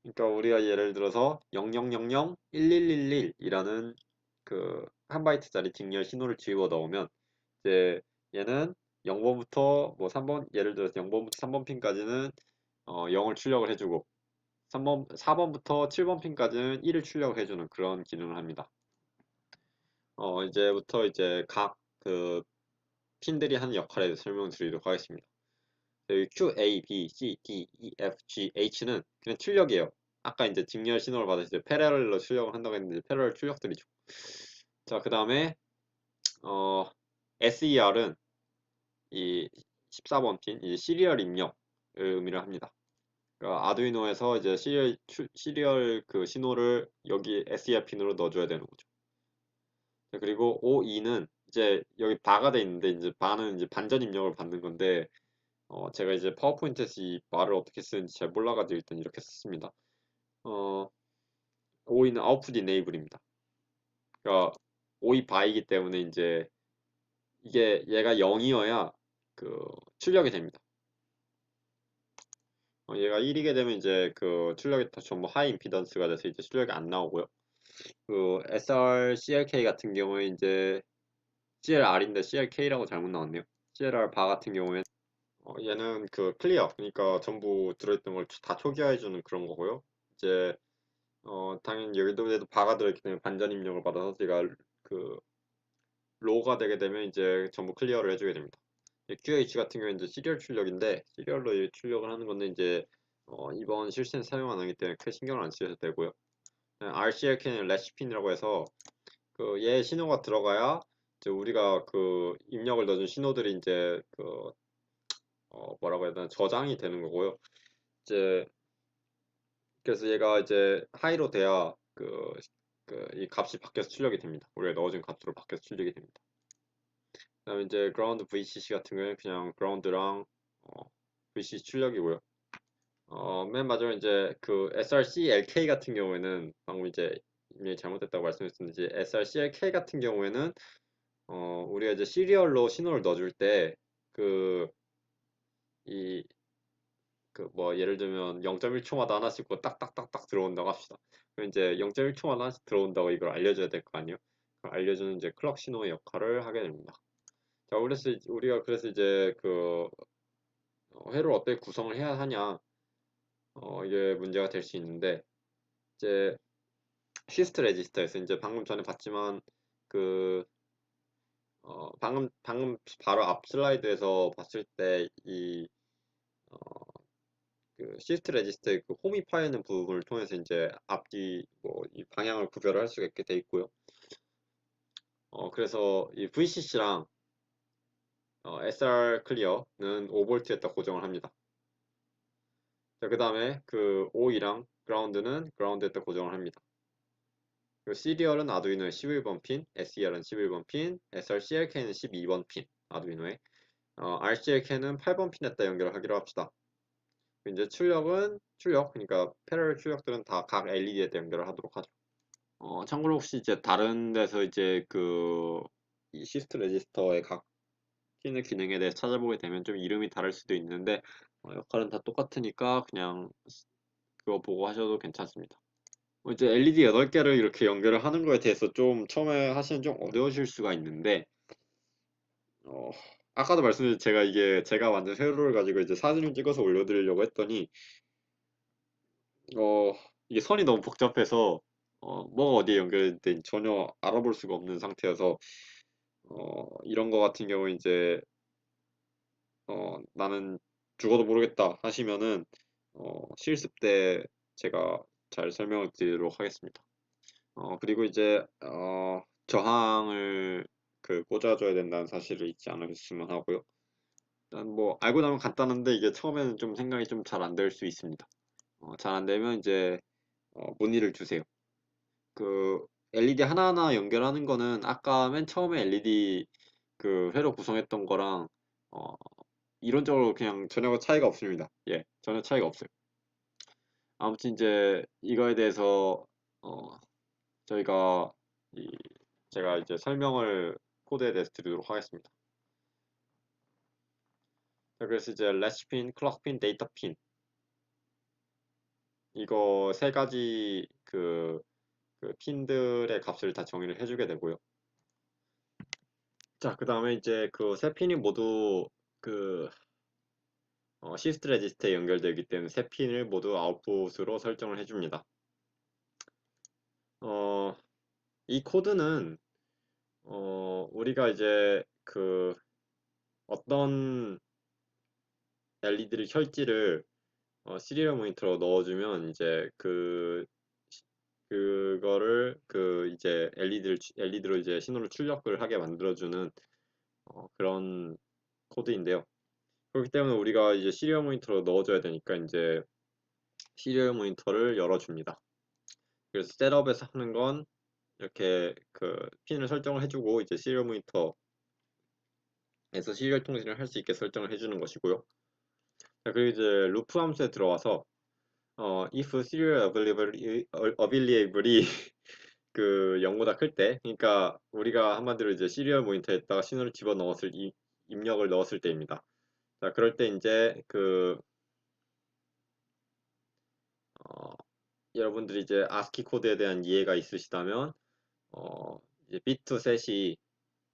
S2: 그러니까 우리가 예를 들어서 00001111이라는 그 한 바이트짜리 직렬 신호를 집어 넣으면 이제 얘는 0번부터 뭐 3번, 예를 들어서 0번부터 3번 핀까지는 0을 출력을 해주고 4번부터 7번 핀까지는 1을 출력을 해주는 그런 기능을 합니다. 이제부터 이제 각 그 핀들이 하는 역할에 대해서 설명드리도록 하겠습니다. 여기 Q, A, B, C, D, E, F, G, H는 그냥 출력이에요. 아까 이제 직렬 신호를 받을 때 패러렐로 출력을 한다고 했는데 패러렐 출력들이죠. 자, 그 다음에 SER은 이 14번 핀, 이 시리얼 입력을 의미를 합니다. 그러니까 아두이노에서 이제 시리얼 그 신호를 여기 SER 핀으로 넣어줘야 되는 거죠. 자, 그리고 O2는 이제 여기 바가 돼 있는데 이제 바는 이제 반전 입력을 받는 건데 제가 이제 파워포인트에서 이 말을 어떻게 쓰는지 잘 몰라가지고 일단 이렇게 썼습니다. 어, OE는 아웃풋 이네이블입니다. 그러니까 OE 바이기 때문에 이제 이게 얘가 0이어야 그 출력이 됩니다. 얘가 1이게 되면 이제 그 출력이 다 전부 하이 임피던스가 돼서 이제 출력이 안 나오고요. 그 SR, CLK 같은 경우에 이제 CLR인데 CLK라고 잘못 나왔네요. CLR 바 같은 경우에 얘는 그 클리어, 그러니까 전부 들어있던 걸 다 초기화해주는 그런 거고요. 이제 당연히 여기도 바가 들어있기 때문에 반전 입력을 받아서 제가 그 로우가 되게 되면 이제 전부 클리어를 해주게 됩니다. QH 같은 경우는 이제 시리얼 출력인데 시리얼로 출력을 하는 건데 이제 이번 실시는 사용 안 하기 때문에 크게 신경을 안 쓰셔도 되고요. RCLK는 레시핀이라고 해서 그 얘 신호가 들어가야 이제 우리가 그 입력을 넣어준 신호들이 이제 그 뭐라고 해야 되나 저장이 되는 거고요. 이제 그래서 얘가 이제 하이로 돼야 이 값이 바뀌어서 출력이 됩니다. 우리가 넣어준 값으로 바뀌어서 출력이 됩니다. 그다음에 이제 그라운드 VCC 같은 경우는 그냥 그라운드랑 VCC 출력이고요. 맨 마지막에 이제 그 SRC-LK 같은 경우에는 방금 이제 이미 잘못됐다고 말씀드렸는데 이제 SRC-LK 같은 경우에는 우리가 이제 시리얼로 신호를 넣어줄 때 그 이 그 뭐 예를 들면 0.1초마다 하나씩 뭐 딱딱딱딱 들어온다고 합시다. 그럼 이제 0.1초마다 하나씩 들어온다고 이걸 알려줘야 될 거 아니에요? 알려주는 이제 클럭 신호의 역할을 하게 됩니다. 자, 그래서 우리가 그래서 이제 그 회로를 어떻게 구성을 해야 하냐 이게 문제가 될 수 있는데 이제 시스트 레지스터에서 이제 방금 전에 봤지만 그 방금 바로 앞 슬라이드에서 봤을 때 그 시스트 레지스터의 그 홈이 파이는 부분을 통해서 이제 앞뒤 뭐 이 방향을 구별을 할 수가 있게 돼 있고요. 그래서 이 VCC랑 SR 클리어는 5V에다 고정을 합니다. 자, 그 다음에 그 OE랑 그라운드는 그라운드에다 고정을 합니다. 그리고 시리얼은 아두이노의 11번 핀, SER은 11번 핀, SRCLK는 12번 핀, 아두이노에 RCLK는 8번 핀에다 연결을 하기로 합시다. 이제 그러니까 패러렐 출력들은 다 각 LED에다 연결을 하도록 하죠. 참고로 혹시 이제 다른 데서 이제 이 시스트 레지스터의 각 핀의 기능에 대해서 찾아보게 되면 좀 이름이 다를 수도 있는데 역할은 다 똑같으니까 그냥 그거 보고 하셔도 괜찮습니다. 이제 LED 8개를 이렇게 연결을 하는 거에 대해서 좀 처음에 하시면 좀 어려우실 수가 있는데 어, 아까도 말씀드린 제가 이게 제가 만든 세로를 가지고 이제 사진을 찍어서 올려드리려고 했더니 이게 선이 너무 복잡해서 뭐가 어디에 연결된지 전혀 알아볼 수가 없는 상태여서 이런 거 같은 경우 이제 나는 죽어도 모르겠다 하시면은 실습 때 제가 잘 설명을 드리도록 하겠습니다. 그리고 이제 저항을 꽂아줘야 된다는 사실을 잊지 않으셨으면 하고요. 일단 뭐 알고 나면 간단한데 이게 처음에는 좀 생각이 좀 잘 안 될 수 있습니다. 잘 안 되면 이제 문의를 주세요. 그 LED 하나하나 연결하는 거는 아까 맨 처음에 LED 그 회로 구성했던 거랑 어, 이론적으로 그냥 전혀 차이가 없습니다. 예, 전혀 차이가 없어요. 아무튼 이제 이거에 대해서 어, 저희가 이 제가 이제 설명을 코드에 대해서 드리도록 하겠습니다. 자, 그래서 이제 래시핀, 클럭핀, 데이터핀 이거 세 가지 그 핀들의 값을 다 정의를 해주게 되고요. 자, 그 다음에 이제 그 세 핀이 모두 그 시프트 레지스터에 연결되기 때문에 세 핀을 모두 아웃풋으로 설정을 해줍니다. 이 코드는 우리가 이제 그 어떤 LED를 켤지를 시리얼 모니터로 넣어주면 이제 그거를 이제 LED로 이제 신호를 출력을 하게 만들어주는 그런 코드인데요. 그렇기 때문에 우리가 이제 시리얼 모니터로 넣어줘야 되니까 이제 시리얼 모니터를 열어줍니다. 그래서 셋업에서 하는 건 이렇게 그 핀을 설정을 해주고 이제 시리얼 모니터에서 시리얼 통신을 할 수 있게 설정을 해주는 것이고요. 자, 그리고 이제 루프 함수에 들어와서 if serial available이 그 0보다 클 때, 그러니까 우리가 한마디로 이제 시리얼 모니터에다가 신호를 집어넣었을 입력을 넣었을 때입니다. 자, 그럴 때 이제 여러분들이 이제 ASCII 코드에 대한 이해가 있으시다면 이제 비트 셋이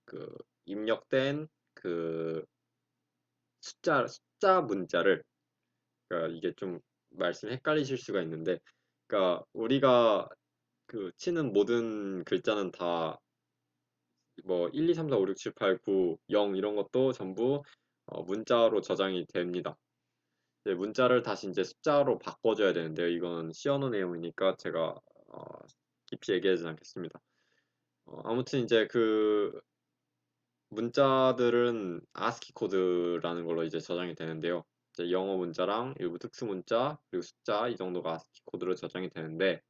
S2: 그 입력된 그 숫자 문자를 그러니까 이게 좀 말씀이 헷갈리실 수가 있는데 그러니까 우리가 그 치는 모든 글자는 다 뭐 1, 2, 3, 4, 5, 6, 7, 8, 9, 0 이런 것도 전부 문자로 저장이 됩니다. 이제 문자를 다시 이제 숫자로 바꿔줘야 되는데요. 이건 C 언어 내용이니까 제가 깊이 얘기하지 않겠습니다. 아무튼 이제 그 문자들은 ASCII 코드라는 걸로 이제 저장이 되는데요. 이제 영어 문자랑 일부 특수 문자 그리고 숫자 이 정도가 ASCII 코드로 저장이 되는데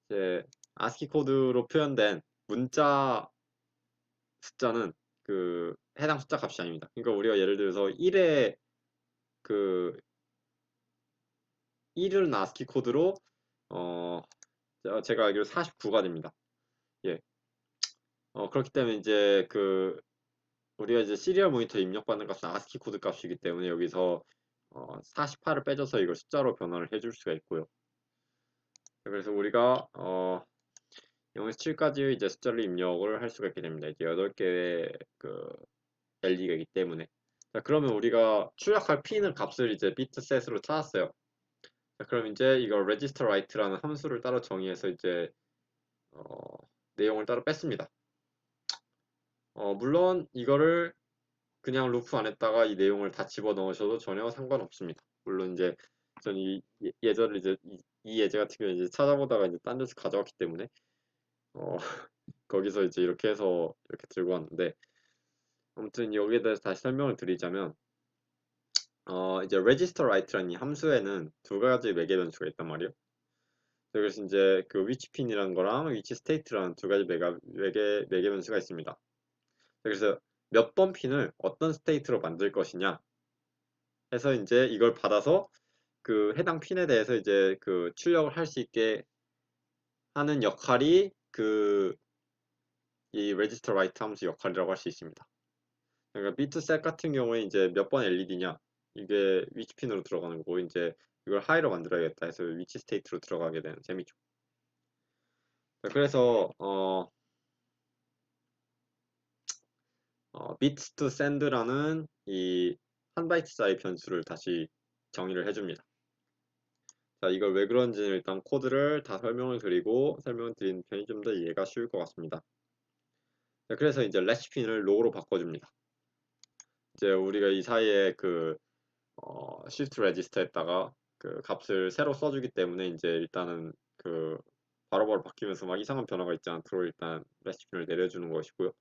S2: 이제 ASCII 코드로 표현된 문자 숫자는 그 해당 숫자 값이 아닙니다. 그러니까 우리가 예를 들어서 1의 그 1은 ASCII 코드로 어 제가 알기로 49가 됩니다. 예. 그렇기 때문에 이제 우리가 이제 시리얼 모니터 입력받는 값은 ASCII 코드 값이기 때문에 여기서 48을 빼줘서 이걸 숫자로 변화를 해줄 수가 있고요. 그래서 우리가 0에서 7까지 이제 숫자를 입력을 할 수가 있게 됩니다. 이제 8개의 LED가 있기 때문에. 자, 그러면 우리가 출력할 핀의 값을 이제 비트 셋으로 찾았어요. 자, 그럼 이제 이거 register write라는 함수를 따로 정의해서 이제 내용을 따로 뺐습니다. 물론 이거를 그냥 루프 안에다가 이 내용을 다 집어 넣으셔도 전혀 상관없습니다. 물론 이제 전 이 예제를 이제 이 예제 같은 경우 이제 찾아보다가 이제 딴 데서 가져왔기 때문에 어, 거기서 이제 이렇게 해서 이렇게 들고 왔는데 아무튼 여기에 대해서 다시 설명을 드리자면 이제 register write라는 이 함수에는 두 가지 매개 변수가 있단 말이에요. 그래서 이제 그 위치 핀이라는 거랑 위치 스테이트라는 두 가지 매개 변수가 있습니다. 그래서 몇 번 핀을 어떤 스테이트로 만들 것이냐 해서 이제 이걸 받아서 그 해당 핀에 대해서 이제 그 출력을 할 수 있게 하는 역할이 이 register write 함수 역할이라고 할 수 있습니다. 그러니까 비트셋 같은 경우에 이제 몇 번 LED냐 이게 위치 핀으로 들어가는 거고 이제 이걸 하이로 만들어야겠다 해서 위치 스테이트로 들어가게 되는 셈이죠. 그래서 bits to send라는 이 한 바이트짜리 변수를 다시 정의를 해줍니다. 자, 이걸 왜 그런지는 일단 코드를 다 설명을 드리고 설명을 드린 편이 좀 더 이해가 쉬울 것 같습니다. 자, 그래서 이제 레시피를 로우로 바꿔줍니다. 이제 우리가 이 사이에 shift register에다가 그 값을 새로 써주기 때문에 이제 일단은 바로바로 바뀌면서 막 이상한 변화가 있지 않도록 일단 레시피를 내려주는 것이고요.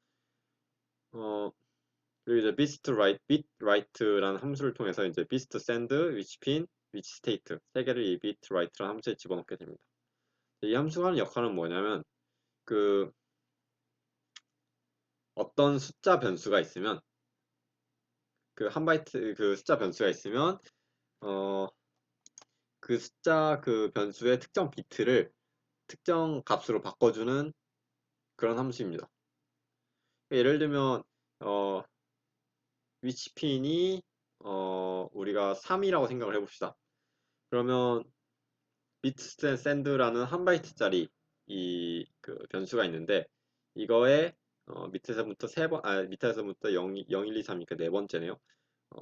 S2: 그리고 이제 bitWrite라는 함수를 통해서 이제 bitSend, whichPin, whichState 세 개를 이 bitWrite라는 함수에 집어넣게 됩니다. 이 함수가 하는 역할은 뭐냐면 그 어떤 숫자 변수가 있으면 그 한 바이트 그 숫자 변수가 있으면 그 숫자 그 변수의 특정 비트를 특정 값으로 바꿔주는 그런 함수입니다. 예를 들면 위치핀이 우리가 3이라고 생각을 해봅시다. 그러면 비트 샌드라는 한 바이트짜리 이 그 변수가 있는데 이거에 밑에서부터 밑에서부터 0, 0, 1, 2, 3이니까 네 번째네요.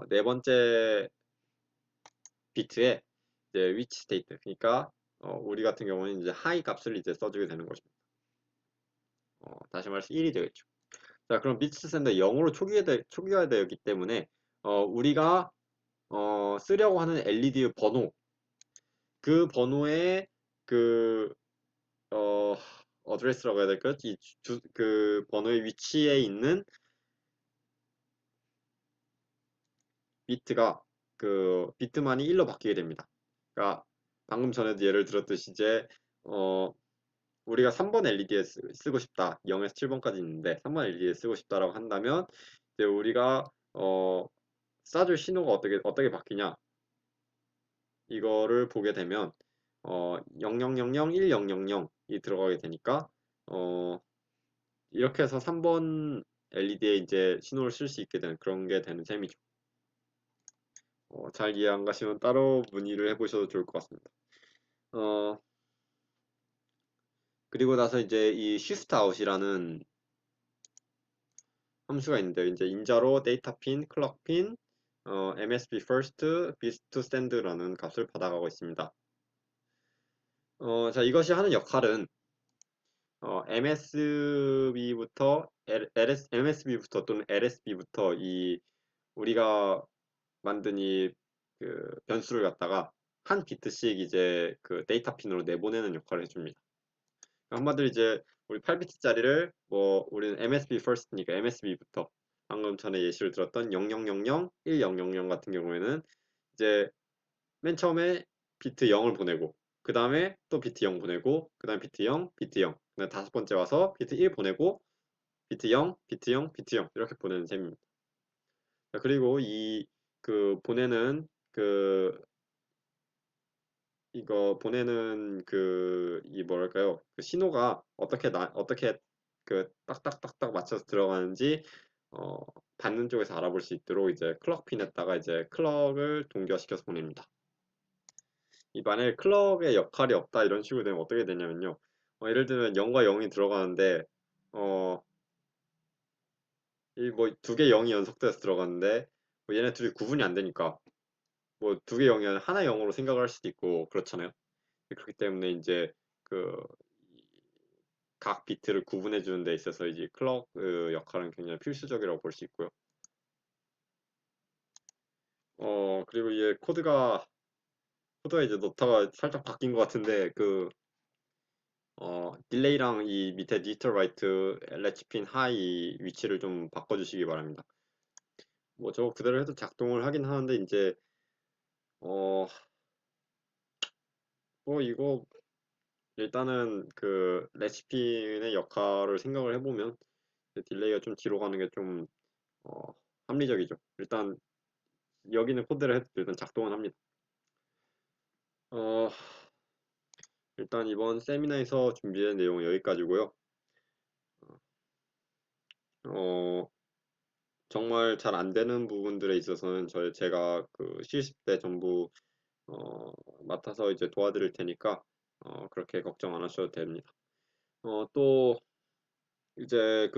S2: 네 번째 비트에 이제 위치 스테이트 그러니까 우리 같은 경우는 이제 하이 값을 이제 써주게 되는 것입니다. 다시 말해서 1이 되겠죠. 자, 그럼 비트 샌드 0으로 초기화되었기 때문에 우리가 쓰려고 하는 LED의 번호 그 번호의 그 어드레스라고 해야 될까요? 그 번호의 위치에 있는 비트가 그 비트만이 1로 바뀌게 됩니다. 그러니까 방금 전에도 예를 들었듯이 이제 우리가 3번 LED에 쓰고 싶다. 0에서 7번까지 있는데 3번 LED에 쓰고 싶다라고 한다면 이제 우리가 쏴줄 신호가 어떻게 바뀌냐 이거를 보게 되면 00001000이 들어가게 되니까 이렇게 해서 3번 LED에 이제 신호를 쓸 수 있게 되는 그런 게 되는 셈이죠. 잘 이해 안 가시면 따로 문의를 해보셔도 좋을 것 같습니다. 그리고 나서 이제 이 shift out이라는 함수가 있는데 이제 인자로 데이터 핀, 클럭 핀, MSB first, bit to send라는 값을 받아가고 있습니다. 자 이것이 하는 역할은 MSB부터 또는 LSB부터 이 우리가 만든 이 그 변수를 갖다가 한 비트씩 이제 그 데이터 핀으로 내보내는 역할을 해줍니다. 한마디로 이제 우리 8비트짜리를 뭐 우리는 MSB first니까 MSB부터 방금 전에 예시를 들었던 0000, 1000 같은 경우에는 이제 맨 처음에 비트 0을 보내고 그 다음에 또 비트 0 보내고 그 다음에 비트 0, 비트 0 그다음 다섯 번째 와서 비트 1 보내고 비트 0, 비트 0, 비트 0 이렇게 보내는 셈입니다. 그리고 이 그 보내는 그 이거 보내는 그 이 뭐랄까요 그 신호가 어떻게 그 딱딱딱딱 맞춰서 들어가는지 어, 받는 쪽에서 알아볼 수 있도록 이제 클럭 핀에다가 이제 클럭을 동기화시켜서 보냅니다. 이 만약에 클럭의 역할이 없다 이런 식으로 되면 어떻게 되냐면요. 예를 들면 0과 0이 들어가는데 이 뭐 두 개 0이 연속돼서 들어갔는데 뭐 얘네 둘이 구분이 안 되니까 뭐 두 개 0이 아니라 하나 0으로 생각을 할 수도 있고 그렇잖아요. 그렇기 때문에 이제 그 각 비트를 구분해 주는 데 있어서 이제 클럭 역할은 굉장히 필수적이라고 볼 수 있고요. 그리고 이제 코드가 이제 노타가 살짝 바뀐 것 같은데 딜레이랑 이 밑에 디지털 라이트 렛치핀 하이 위치를 좀 바꿔주시기 바랍니다. 뭐 저거 그대로 해도 작동을 하긴 하는데 이제 뭐 이거 일단은 그 렛치핀의 역할을 생각을 해보면 딜레이가 좀 뒤로 가는 게 좀 합리적이죠. 일단 여기는 코드를 해도 일단 작동은 합니다. 어, 일단 이번 세미나에서 준비된 내용은 여기까지고요. 어, 정말 잘 안 되는 부분들에 있어서는 제가 그 실습 때 전부 어, 맡아서 이제 도와드릴 테니까 그렇게 걱정 안 하셔도 됩니다. 또 이제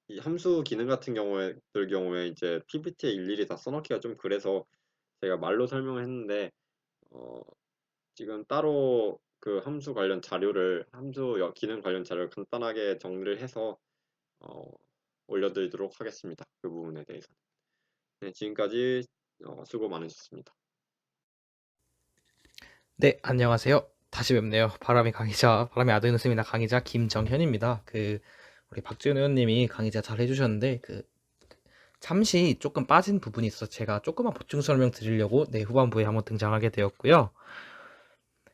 S2: 이 함수 기능 같은 경우에 이제 PPT에 일일이 다 써놓기가 좀 그래서 제가 말로 설명을 했는데 어, 지금 따로 그 함수 기능 관련 자료를 간단하게 정리를 해서 어, 올려드리도록 하겠습니다. 그 부분에 대해서. 네, 지금까지 수고 많으셨습니다.
S1: 네, 안녕하세요. 다시 뵙네요. 바람의 아드는 세미나 강의자 김정현입니다. 우리 우리 박지훈 의원님이 강의 진짜 잘 해주셨는데 잠시 조금 빠진 부분이 있어서 제가 조금만 보충 설명 드리려고 후반부에 한번 등장하게 되었고요.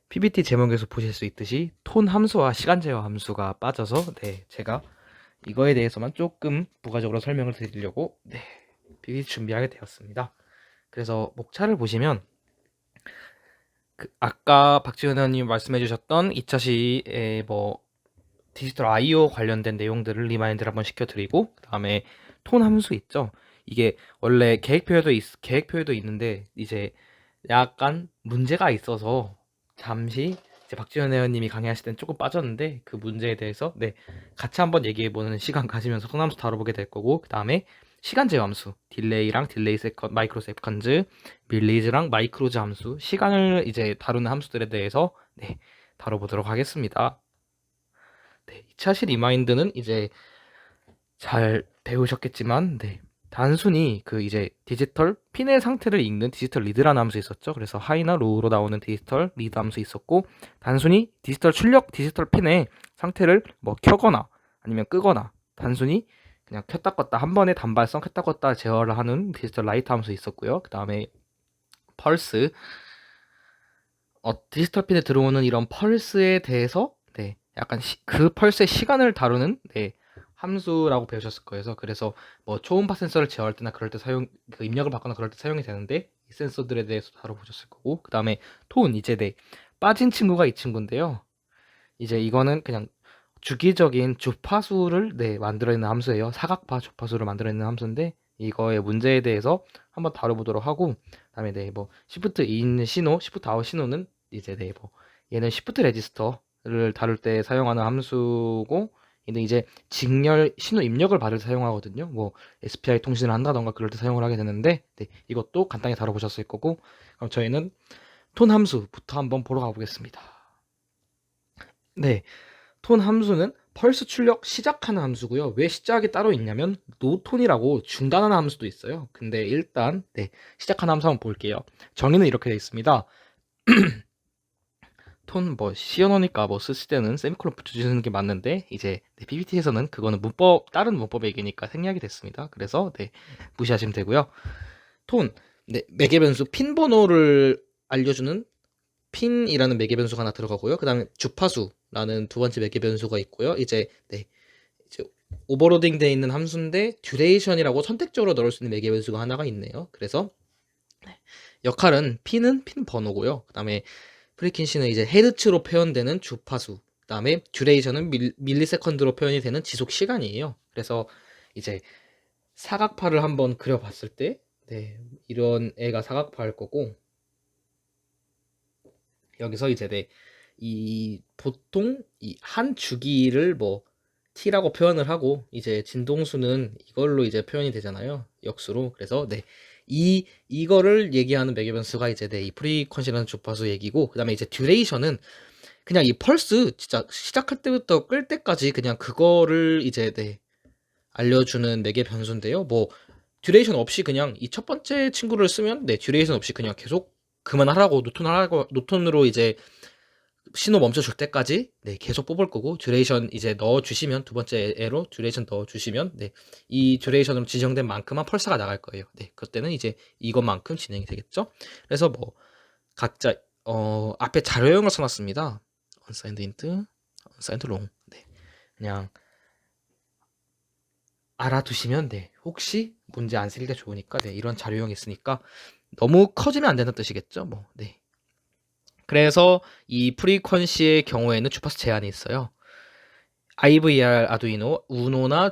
S1: PPT 제목에서 보실 수 있듯이 톤 함수와 시간 제어 함수가 빠져서 제가 이거에 대해서만 조금 부가적으로 설명을 드리려고 PPT 준비하게 되었습니다. 그래서 목차를 보시면 아까 박지훈 의원님 말씀해 주셨던 2차 시에 디지털 I/O 관련된 내용들을 리마인드를 한번 시켜드리고, 그 다음에 톤 함수 있죠. 이게 원래 계획표에도 있는데 이제 약간 문제가 있어서 잠시 이제 박지현 의원님이 강의하실 땐 조금 빠졌는데 그 문제에 대해서 같이 한번 얘기해보는 시간 가지면서 톤함수 다뤄보게 될 거고, 그 다음에 시간 제어 함수 딜레이랑 딜레이 세컨 마이크로 세컨즈, 밀리즈랑 마이크로즈 함수, 시간을 이제 다루는 함수들에 대해서 다뤄보도록 하겠습니다. 2차 시 리마인드는 이제 잘 배우셨겠지만 단순히 이제 디지털 핀의 상태를 읽는 디지털 리드라는 함수 있었죠. 그래서 하이나 로우로 나오는 디지털 리드 함수 있었고, 단순히 디지털 출력 디지털 핀의 상태를 켜거나 아니면 끄거나 단순히 그냥 켰다 껐다 한 번에 단발성 켰다 껐다 제어를 하는 디지털 라이트 함수 있었고요. 그 다음에 펄스, 디지털 핀에 들어오는 이런 펄스에 대해서 약간 그 펄스의 시간을 다루는 함수라고 배우셨을 거예요. 그래서 초음파 센서를 제어할 때나 그럴 때 입력을 받거나 그럴 때 사용이 되는데, 이 센서들에 대해서 다뤄보셨을 거고, 그 다음에 톤, 이제 빠진 친구가 이 친구인데요. 이제 이거는 그냥 주기적인 주파수를 만들어내는 함수예요. 사각파 주파수를 만들어내는 함수인데, 이거의 문제에 대해서 한번 다뤄보도록 하고, 그 다음에 시프트 인 신호, 시프트 아웃 신호는 이제 얘는 시프트 레지스터를 다룰 때 사용하는 함수고, 근데 이제 직렬 신호 입력을 받을 때 사용하거든요. SPI 통신을 한다던가 그럴 때 사용을 하게 되는데, 이것도 간단히 다뤄보셨을 거고, 그럼 저희는 톤 함수부터 한번 보러 가보겠습니다. 톤 함수는 펄스 출력 시작하는 함수고요. 왜 시작이 따로 있냐면 노톤이라고 중단하는 함수도 있어요. 근데 일단 시작하는 함수 한번 볼게요. 정의는 이렇게 되어 있습니다. 톤 씌워놓으니까 쓰실 때는 세미콜론 붙여주시는 게 맞는데, 이제 PPT에서는 그거는 다른 문법 얘기니까 생략이 됐습니다. 그래서 무시하시면 되고요. 톤, 매개 변수 핀 번호를 알려주는 핀이라는 매개 변수가 하나 들어가고요. 그 다음에 주파수라는 두 번째 매개 변수가 있고요. 이제 오버로딩 되어 있는 함수인데 듀레이션이라고 선택적으로 넣을 수 있는 매개 변수가 하나가 있네요. 그래서 역할은 핀은 핀 번호고요. 그 다음에 프리퀀시는 이제 헤르츠로 표현되는 주파수, 그 다음에 듀레이션은 밀리세컨드로 표현이 되는 지속 시간이에요. 그래서 이제 사각파를 한번 그려봤을 때 이런 애가 사각파일 거고, 여기서 이제 보통 이 한 주기를 t라고 표현을 하고, 이제 진동수는 이걸로 이제 표현이 되잖아요. 역수로. 그래서 이거를 얘기하는 매개 변수가 이제 이 프리퀀시라는 주파수 얘기고, 그 다음에 이제 듀레이션은 그냥 이 펄스 진짜 시작할 때부터 끌 때까지 그냥 그거를 이제 알려주는 매개 변수인데요. 듀레이션 없이 그냥 이 첫 번째 친구를 쓰면 듀레이션 없이 그냥 계속 그만하라고 노톤으로 이제 신호 멈춰줄 때까지 계속 뽑을 거고, 듀레이션 이제 넣어주시면 두 번째 애로 듀레이션 넣어주시면 이 듀레이션으로 지정된 만큼만 펄스가 나갈 거예요. 그때는 이제 이것만큼 진행이 되겠죠. 그래서 각자 앞에 자료형을 써놨습니다. unsigned int, unsigned long. 그냥 알아두시면 혹시 문제 안 생기가 좋으니까 이런 자료형이 있으니까 너무 커지면 안 된다는 뜻이겠죠. 그래서 이 프리퀀시의 경우에는 주파수 제한이 있어요. IVR, 아두이노, 우노나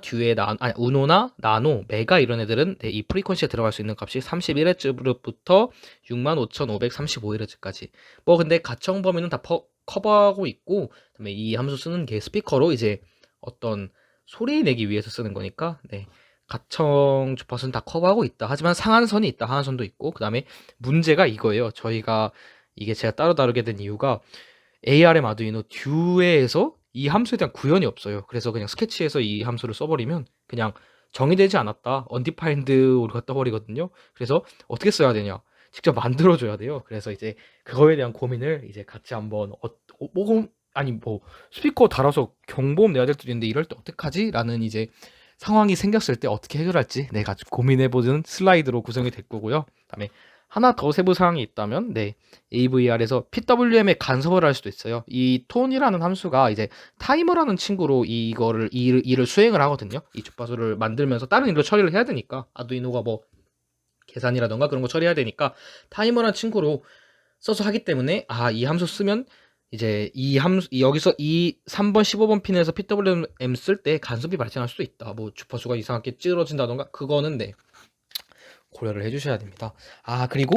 S1: 나노, 메가 이런 애들은 이 프리퀀시에 들어갈 수 있는 값이 31Hz부터 65,535Hz까지. 근데 가청 범위는 다 커버하고 있고, 그다음에 이 함수 쓰는 게 스피커로 이제 어떤 소리 내기 위해서 쓰는 거니까 가청 주파수는 다 커버하고 있다. 하지만 상한선이 있다. 하한선도 있고, 그 다음에 문제가 이거예요. 이게 제가 따로 다루게 된 이유가 ARM 아두이노 듀에에서 이 함수에 대한 구현이 없어요. 그래서 그냥 스케치에서 이 함수를 써버리면 그냥 정의되지 않았다, undefined로 떠버리거든요. 그래서 어떻게 써야 되냐? 직접 만들어줘야 돼요. 그래서 이제 그거에 대한 고민을 이제 같이 한번 아니 뭐 스피커 달아서 경보음 내야 될 수도 있는데 이럴 때 어떡하지? 라는 이제 상황이 생겼을 때 어떻게 해결할지 내가 고민해보는 슬라이드로 구성이 될 거고요. 그다음에 하나 더 세부 사항이 있다면 AVR에서 PWM에 간섭을 할 수도 있어요. 이 톤이라는 함수가 이제 타이머라는 친구로 일을 수행을 하거든요. 이 주파수를 만들면서 다른 일로 처리를 해야 되니까 아두이노가 뭐 계산이라던가 그런 거 처리해야 되니까 타이머라는 친구로 써서 하기 때문에 이 함수 쓰면 이제 여기서 이 3번 15번 핀에서 PWM 쓸 때 간섭이 발생할 수도 있다. 뭐 주파수가 이상하게 찌러진다던가 그거는 고려를 해주셔야 됩니다. 그리고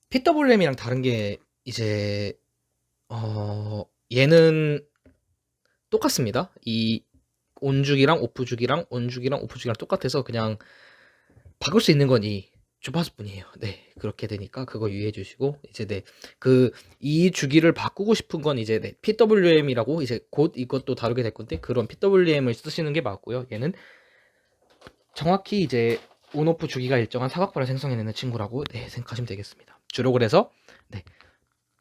S1: PWM이랑 다른 게 이제 얘는 똑같습니다. 이 온주기랑 오프주기랑 온주기랑 오프주기랑 똑같아서 그냥 바꿀 수 있는 건 이 주파수뿐이에요. 네, 그렇게 되니까 그거 유의해 주시고 이제 이 주기를 바꾸고 싶은 건 이제 PWM이라고 이제 곧 이것도 다루게 될 건데 그런 PWM을 쓰시는 게 맞고요. 얘는 정확히 이제 온오프 주기가 일정한 사각발을 생성해내는 친구라고 생각하시면 되겠습니다. 주로 그래서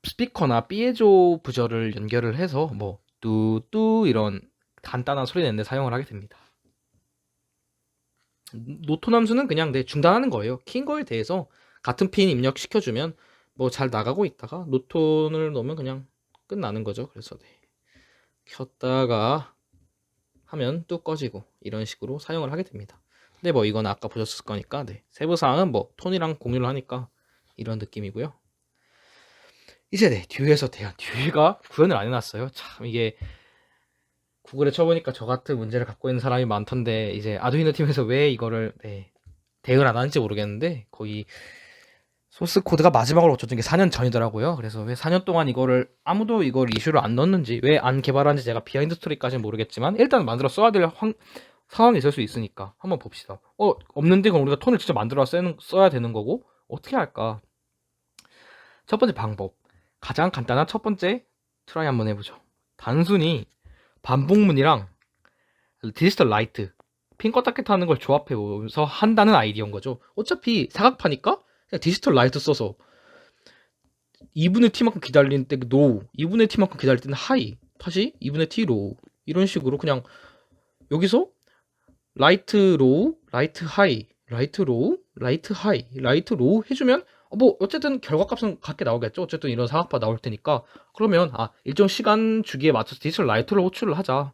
S1: 스피커나 피에조 부저를 연결을 해서 뭐 뚜뚜 이런 간단한 소리 내는 데 사용을 하게 됩니다. 노톤 함수는 그냥 중단하는 거예요. 킨 거에 대해서 같은 핀 입력시켜주면 뭐 잘 나가고 있다가 노톤을 넣으면 그냥 끝나는 거죠. 그래서 켰다가 하면 뚝 꺼지고 이런 식으로 사용을 하게 됩니다. 근데 뭐 이건 아까 보셨을 거니까 세부사항은 뭐 톤이랑 공유를 하니까 이런 느낌이고요. 이제 듀에서 대한 듀가 구현을 안 해놨어요. 참 이게 구글에 쳐보니까 저 같은 문제를 갖고 있는 사람이 많던데 이제 아두이노 팀에서 왜 이거를 대응을 안 하는지 모르겠는데 거의 소스 코드가 마지막으로 고쳐준 게 4년 전이더라고요. 그래서 왜 4년 동안 아무도 이걸 이슈를 안 넣었는지 왜 안 개발하는지 제가 비하인드 스토리까지는 모르겠지만 일단 만들어 써야 될 상황이 있을 수 있으니까 한번 봅시다. 없는데 그럼 우리가 톤을 직접 만들어 써야 되는 거고 어떻게 할까? 첫 번째 방법, 가장 간단한 첫 번째 트라이 한번 해보죠. 단순히 반복문이랑 디지털 라이트 핀 껐다 켰다 하는 걸 조합해서 한다는 아이디어인 거죠. 어차피 사각파니까 그냥 디지털 라이트 써서 2분의 t만큼 기다리는 때 노우, 2분의 t만큼 기다릴 때는 하이, 다시 2분의 t 로우 이런 식으로 그냥 여기서 라이트 로우, 라이트 하이, 라이트 로우, 라이트 하이, 라이트 로우 해주면 뭐 어쨌든 결과값은 같게 나오겠죠. 어쨌든 이런 사각파 나올 테니까 그러면 일정 시간 주기에 맞춰서 디지털 라이트를 호출을 하자.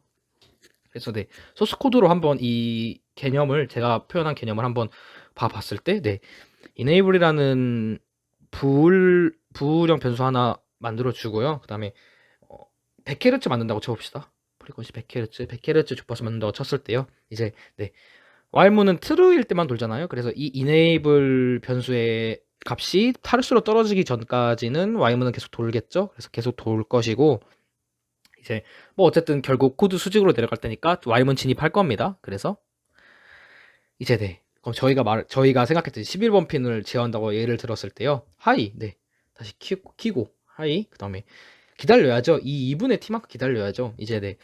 S1: 그래서 소스 코드로 한번 이 개념을 제가 표현한 개념을 한번 봐봤을 때 enable이라는 부울형 변수 하나 만들어 주고요. 그 다음에 100Hz 만든다고 쳐봅시다. 프리퀀시 100Hz 주파수 만든다고 쳤을 때요. 이제 while문은 true일 때만 돌잖아요. 그래서 이 enable 변수의 값이 탈수로 떨어지기 전까지는 while문은 계속 돌겠죠. 그래서 계속 돌 것이고 이제 뭐 어쨌든 결국 코드 수직으로 내려갈 테니까 while문 진입할 겁니다. 그래서 이제 그럼 저희가 생각했듯이 11번 핀을 제어한다고 예를 들었을 때요. 하이, 다시 키고 하이, 그 다음에 기다려야죠. 이 2분의 t만큼 기다려야죠. 이제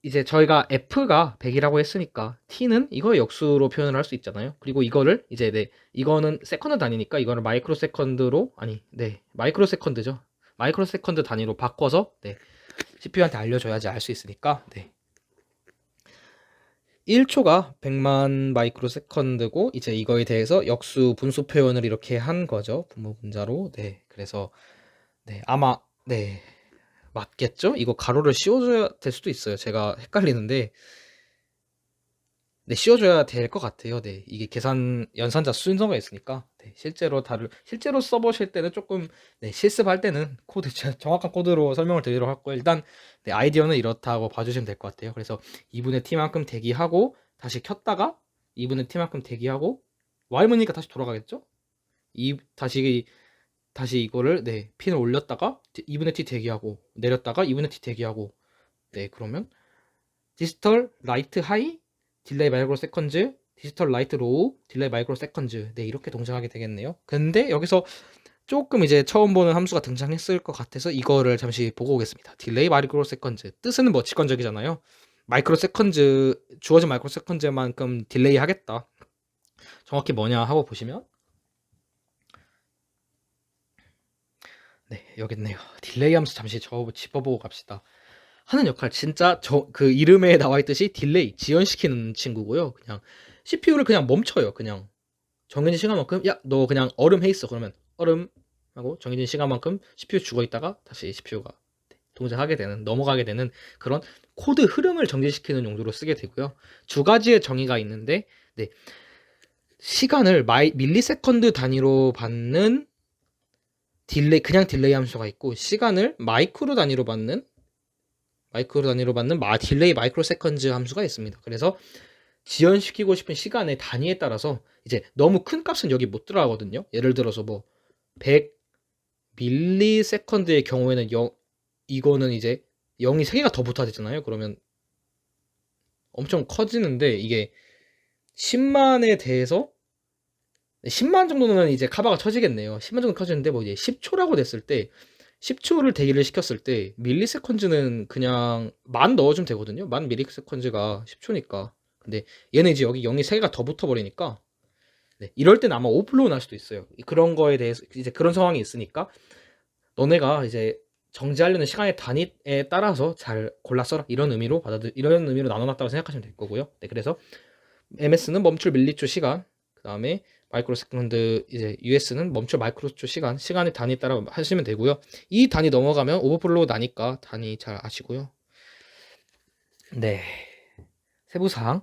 S1: 이제 저희가 f가 100이라고 했으니까 t는 이거 역수로 표현을 할 수 있잖아요. 그리고 이거를 이제 이거는 세컨드 단위니까 이거를 마이크로 세컨드로 마이크로 세컨드죠. 마이크로 세컨드 단위로 바꿔서 CPU한테 알려줘야지 알 수 있으니까 1초가 100만 마이크로 세컨드고 이제 이거에 대해서 역수 분수 표현을 이렇게 한 거죠. 분모 분자로. 그래서 아마 맞겠죠? 이거 가로를 씌워줘야 될 수도 있어요. 제가 헷갈리는데 씌워줘야 될 것 같아요. 이게 계산 연산자 순서가 있으니까 실제로 써보실 때는 조금 실습할 때는 코드 정확한 코드로 설명을 드리도록 하고 일단 아이디어는 이렇다고 봐주시면 될 것 같아요. 그래서 2분의 t만큼 대기하고 다시 켰다가 2분의 t만큼 대기하고 while문이니까 다시 돌아가겠죠? 다시 이거를 핀을 올렸다가 2분의 t 대기하고 내렸다가 2분의 t 대기하고 그러면 디지털 라이트 하이 딜레이 마이크로 세컨즈 디지털 라이트 로우 딜레이 마이크로 세컨즈 이렇게 동작하게 되겠네요. 근데 여기서 조금 이제 처음 보는 함수가 등장했을 것 같아서 이거를 잠시 보고 오겠습니다. 딜레이 마이크로 세컨즈 뜻은 뭐 직관적이잖아요. 마이크로 세컨즈 주어진 마이크로 세컨즈만큼 딜레이 하겠다. 정확히 뭐냐 하고 보시면 네, 여기 있네요. 딜레이 함수 잠시 짚어보고 갑시다. 하는 역할 진짜 그 이름에 나와 있듯이 딜레이 지연시키는 친구고요. 그냥 CPU를 그냥 멈춰요. 그냥 정해진 시간만큼 야, 너 그냥 얼음 해 있어. 그러면 얼음 하고 정해진 시간만큼 CPU 죽어 있다가 다시 CPU가 동작하게 되는 넘어가게 되는 그런 코드 흐름을 정지시키는 용도로 쓰게 되고요. 두 가지의 정의가 있는데 네. 시간을 밀리세컨드 단위로 받는 그냥 딜레이 함수가 있고 시간을 마이크로 단위로 받는 딜레이 마이크로 세컨즈 함수가 있습니다. 그래서 지연시키고 싶은 시간의 단위에 따라서 이제 너무 큰 값은 여기 못 들어가거든요. 예를 들어서 뭐 100 밀리세컨드의 경우에는 이거는 이제 0이 3개가 더 붙어야 되잖아요. 그러면 엄청 커지는데 이게 10만에 대해서 10만 정도는 이제 카바가 쳐지겠네요. 10만 정도 커지는데 뭐 이제 10초라고 됐을 때 10초를 대기를 시켰을 때 밀리세컨즈는 그냥 만 넣어주면 되거든요. 만 밀리세컨즈가 10초니까. 근데 얘는 이제 여기 0이 3개가 더 붙어버리니까 네, 이럴 땐 아마 오버플로우 날 수도 있어요. 그런 거에 대해서 이제 그런 상황이 있으니까 너네가 이제 정지하려는 시간의 단위에 따라서 잘 골라 써라 이런 의미로 이런 의미로 나눠놨다고 생각하시면 될 거고요. 네, 그래서 MS는 멈출 밀리초 시간, 그 다음에 마이크로 세컨드 이제 US는 멈출 마이크로초 시간의 단위 따라 하시면 되고요. 이 단위 넘어가면 오버플로우 나니까 단위 잘 아시고요. 네, 세부사항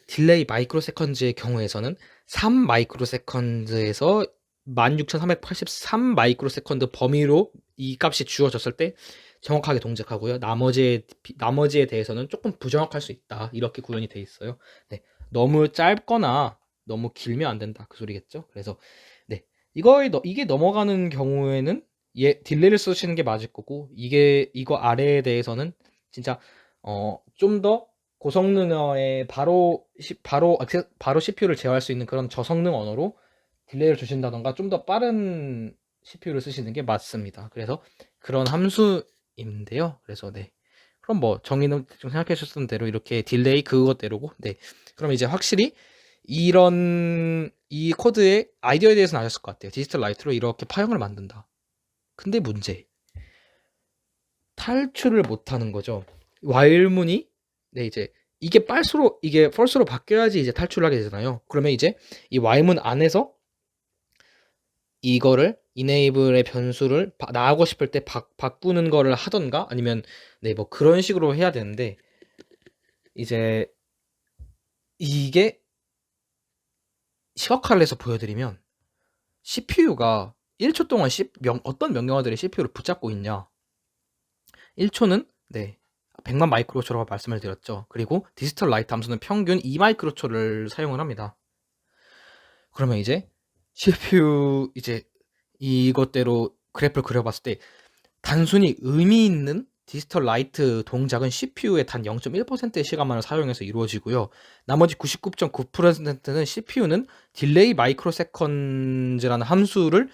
S1: 딜레이 마이크로 세컨즈의 경우에서는 3 마이크로 세컨드에서 16,383 마이크로 세컨드 범위로 이 값이 주어졌을 때 정확하게 동작하고요. 나머지에 대해서는 조금 부정확할 수 있다. 이렇게 구현이 돼 있어요. 네, 너무 짧거나 너무 길면 안 된다. 그 소리겠죠. 그래서 네, 이게 넘어가는 경우에는 딜레이를 쓰시는 게 맞을 거고 이거 아래에 대해서는 진짜 좀 더 고성능의 바로 CPU를 제어할 수 있는 그런 저성능 언어로 딜레이를 주신다던가 좀 더 빠른 CPU를 쓰시는 게 맞습니다. 그래서 그런 함수인데요. 그래서 네. 그럼 뭐 정의는 좀 생각해 주셨던 대로 이렇게 딜레이 그것대로고 네. 그럼 이제 확실히 이 코드의 아이디어에 대해서는 아셨을 것 같아요. 디지털 라이트로 이렇게 파형을 만든다. 근데 문제. 탈출을 못 하는 거죠. while문이 네, 이제 이게 false로 바뀌어야지 이제 탈출을 하게 되잖아요. 그러면 이제 이 while문 안에서 이거를 enable의 변수를 나가고 싶을 때 바꾸는 거를 하던가 아니면 네, 뭐 그런 식으로 해야 되는데 이제 이게 시각화를 해서 보여드리면 CPU가 1초 동안 어떤 명령어들이 CPU를 붙잡고 있냐 1초는 네 100만 마이크로초라고 말씀을 드렸죠. 그리고 디지털 라이트 함수는 평균 2 마이크로초를 사용을 합니다. 그러면 이제 CPU 이제 이것대로 그래프를 그려봤을 때 단순히 의미 있는 디지털 라이트 동작은 CPU의 단 0.1%의 시간만을 사용해서 이루어지고요. 나머지 99.9%는 CPU는 딜레이 마이크로 세컨즈라는 함수를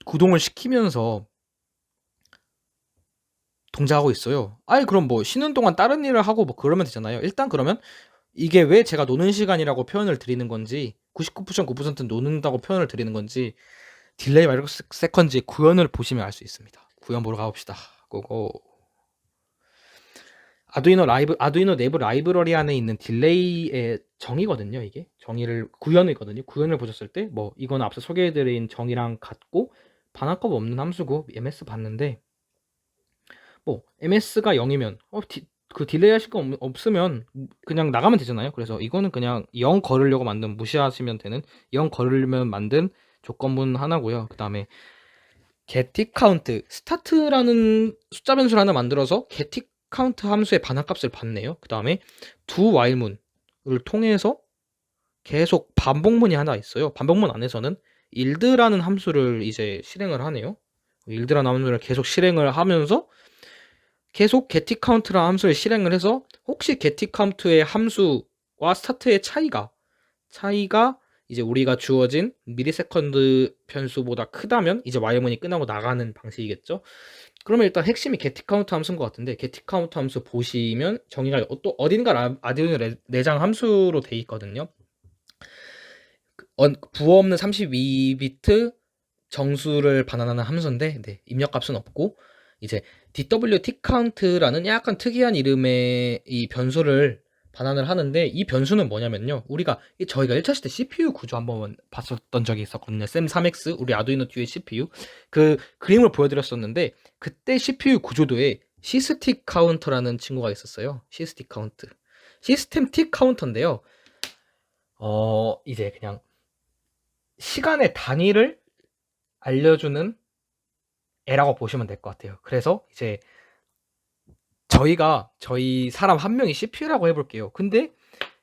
S1: 구동을 시키면서 동작하고 있어요. 아니 그럼 뭐 쉬는 동안 다른 일을 하고 뭐 그러면 되잖아요. 일단 그러면 이게 왜 제가 노는 시간이라고 표현을 드리는 건지 99.9%는 노는다고 표현을 드리는 건지 딜레이 마이크로 세컨즈의 구현을 보시면 알 수 있습니다. 구현 보러 가봅시다. 고고. 아두이노 내부 라이브러리 안에 있는 딜레이의 정의거든요. 이게 구현이거든요. 구현을 보셨을 때 뭐 이건 앞서 소개해드린 정의랑 같고 반환값 없는 함수고 ms 봤는데 뭐 MS가 0이면 그 딜레이 하실 거 없으면 그냥 나가면 되잖아요. 그래서 이거는 그냥 0 걸으려고 무시하시면 되는 0 걸으려면 만든 조건문 하나고요. 그 다음에 getCount 스타트라는 숫자 변수를 하나 만들어서 getCount 함수의 반환값을 받네요. 그 다음에 do while문을 통해서 계속 반복문이 하나 있어요. 반복문 안에서는 yield라는 함수를 이제 실행을 하네요. yield라는 함수를 계속 실행을 하면서 계속 getCount라는 함수를 실행을 해서 혹시 getCount의 함수와 스타트의 차이가 이제 우리가 주어진 미리세컨드 변수보다 크다면 이제 while문이 끝나고 나가는 방식이겠죠. 그러면 일단 핵심이 getCount 함수인 것 같은데 getCount 함수 보시면 정의가 또 어딘가 아두이노 내장 함수로 돼 있거든요. 부호 없는 32비트 정수를 반환하는 함수인데 네, 입력값은 없고 이제 DWTCount라는 약간 특이한 이름의 이 변수를 반환을 하는데 이 변수는 뭐냐면요. 우리가 저희가 1차 시 때 CPU 구조 한번 봤었던 적이 있었거든요. 샘3X 우리 아두이노 듀의 CPU 그 그림을 보여드렸었는데 그때 CPU 구조도에 시스틱 카운터라는 친구가 있었어요. 시스틱 카운트. 시스템 틱 카운터인데요. 이제 그냥 시간의 단위를 알려주는 애라고 보시면 될 것 같아요. 그래서 이제 저희 사람 한 명이 CPU라고 해볼게요. 근데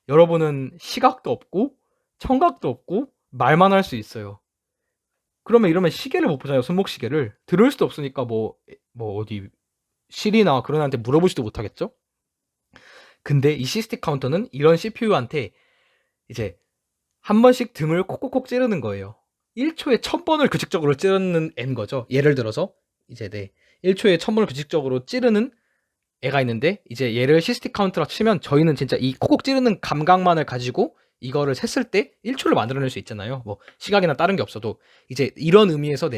S1: 여러분은 시각도 없고 청각도 없고 말만 할 수 있어요. 그러면 이러면 시계를 못 보잖아요. 손목 시계를 들을 수도 없으니까 뭐 어디 실이나 그런 애한테 물어보지도 못하겠죠. 근데 이 시스틱 카운터는 이런 CPU한테 이제 한 번씩 등을 콕콕콕 찌르는 거예요. 1초에 1000번을 규칙적으로 찌르는 애인 거죠. 예를 들어서 이제 1초에 1000번을 규칙적으로 찌르는 애가 있는데 이제 얘를 시스틱 카운트라 치면 저희는 진짜 이 콕콕 찌르는 감각만을 가지고 이거를 셌을 때 1초를 만들어낼 수 있잖아요. 뭐 시각이나 다른 게 없어도 이제 이런 의미에서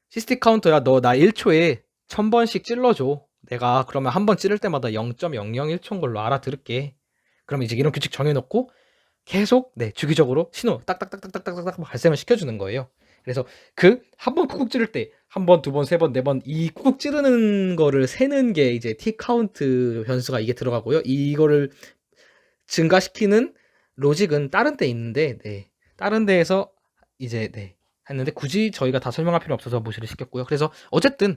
S1: 시스틱 카운터야 너 나 1초에 1000번씩 찔러줘. 내가 그러면 한 번 찌를 때마다 0.001초인 걸로 알아들을게. 그러면 이제 이런 규칙 정해놓고 계속 주기적으로 신호 딱딱딱딱딱딱딱 발생을 시켜주는 거예요. 그래서 그 한 번 쿡쿡 찌를 때 한 번, 두 번, 세 번, 네 번 이 쿡쿡 찌르는 거를 세는 게 이제 T 카운트 변수가 이게 들어가고요. 이거를 증가시키는 로직은 다른 데 있는데 다른 데에서 이제 했는데 굳이 저희가 다 설명할 필요 없어서 무시를 시켰고요. 그래서 어쨌든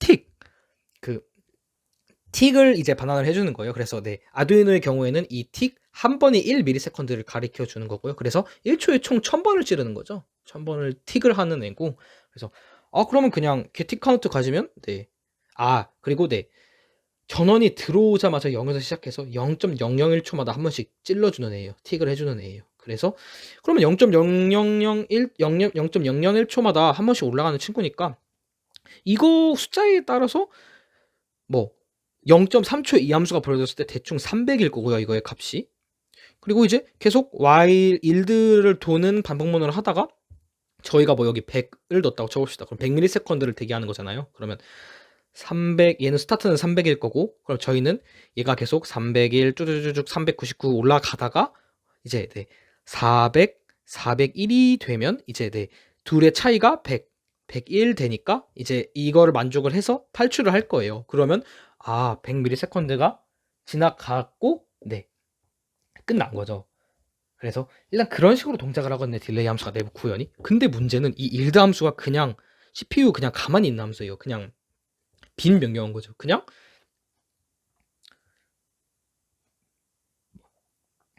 S1: 틱그 틱을 이제 반환을 해주는 거예요. 그래서 아두이노의 경우에는 이 틱 한 번이 1ms를 가리켜 주는 거고요. 그래서 1초에 총 1000번을 찌르는 거죠. 1000번을 틱을 하는 애고 그래서 그러면 그냥 틱 카운트 가지면 그리고 전원이 들어오자마자 0에서 시작해서 0.001초마다 한 번씩 찔러주는 애예요. 틱을 해주는 애예요. 그래서 그러면 0.0001초마다 한 번씩 올라가는 친구니까 이거 숫자에 따라서 뭐 0.3초에 이 함수가 벌어졌을 때 대충 300일 거고요. 이거의 값이. 그리고 이제 계속 while 일들을 도는 반복문을 하다가 저희가 뭐 여기 100을 넣었다고 쳐봅시다. 그럼 100ms를 대기하는 거잖아요. 그러면 300 얘는 스타트는 300일 거고 그럼 저희는 얘가 계속 301 쭈쭈쭈쭉 399 올라가다가 이제 400 401이 되면 이제 둘의 차이가 100 101 되니까 이제 이거를 만족을 해서 탈출을 할 거예요. 그러면 100ms가 지나갔고 끝난 거죠. 그래서 일단 그런 식으로 동작을 하거든요. 딜레이 함수가 내부 구현이. 근데 문제는 이 일드 함수가 그냥 CPU 그냥 가만히 있는 함수예요. 그냥 빈 명령어인 거죠. 그냥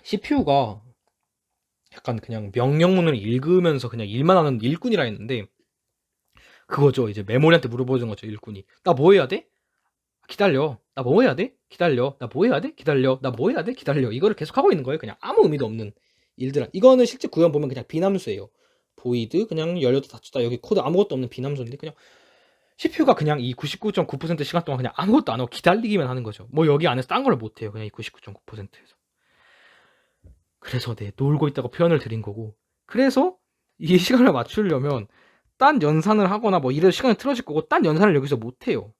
S1: CPU가 약간 그냥 명령문을 읽으면서 그냥 일만 하는 일꾼이라 했는데 그거죠. 이제 메모리한테 물어보는 거죠. 일꾼이. 나 뭐 해야 돼? 기다려. 나 뭐 해야 돼? 기다려. 나 뭐 해야 돼? 기다려. 나 뭐 해야 돼? 기다려. 이거를 계속 하고 있는 거예요. 그냥 아무 의미도 없는 일들. 이거는 실제 구현 보면 그냥 빈함수예요. 보이드 그냥 열렸다 닫혔다 여기 코드 아무것도 없는 빈함수인데 그냥 CPU가 그냥 이 99.9% 시간 동안 그냥 아무것도 안 하고 기다리기만 하는 거죠. 뭐 여기 안에서 딴 걸 못 해요. 그냥 이 99.9%에서. 그래서 놀고 있다고 표현을 드린 거고. 그래서 이 시간을 맞추려면 딴 연산을 하거나 뭐 이래서 시간이 틀어질 거고 딴 연산을 여기서 못 해요.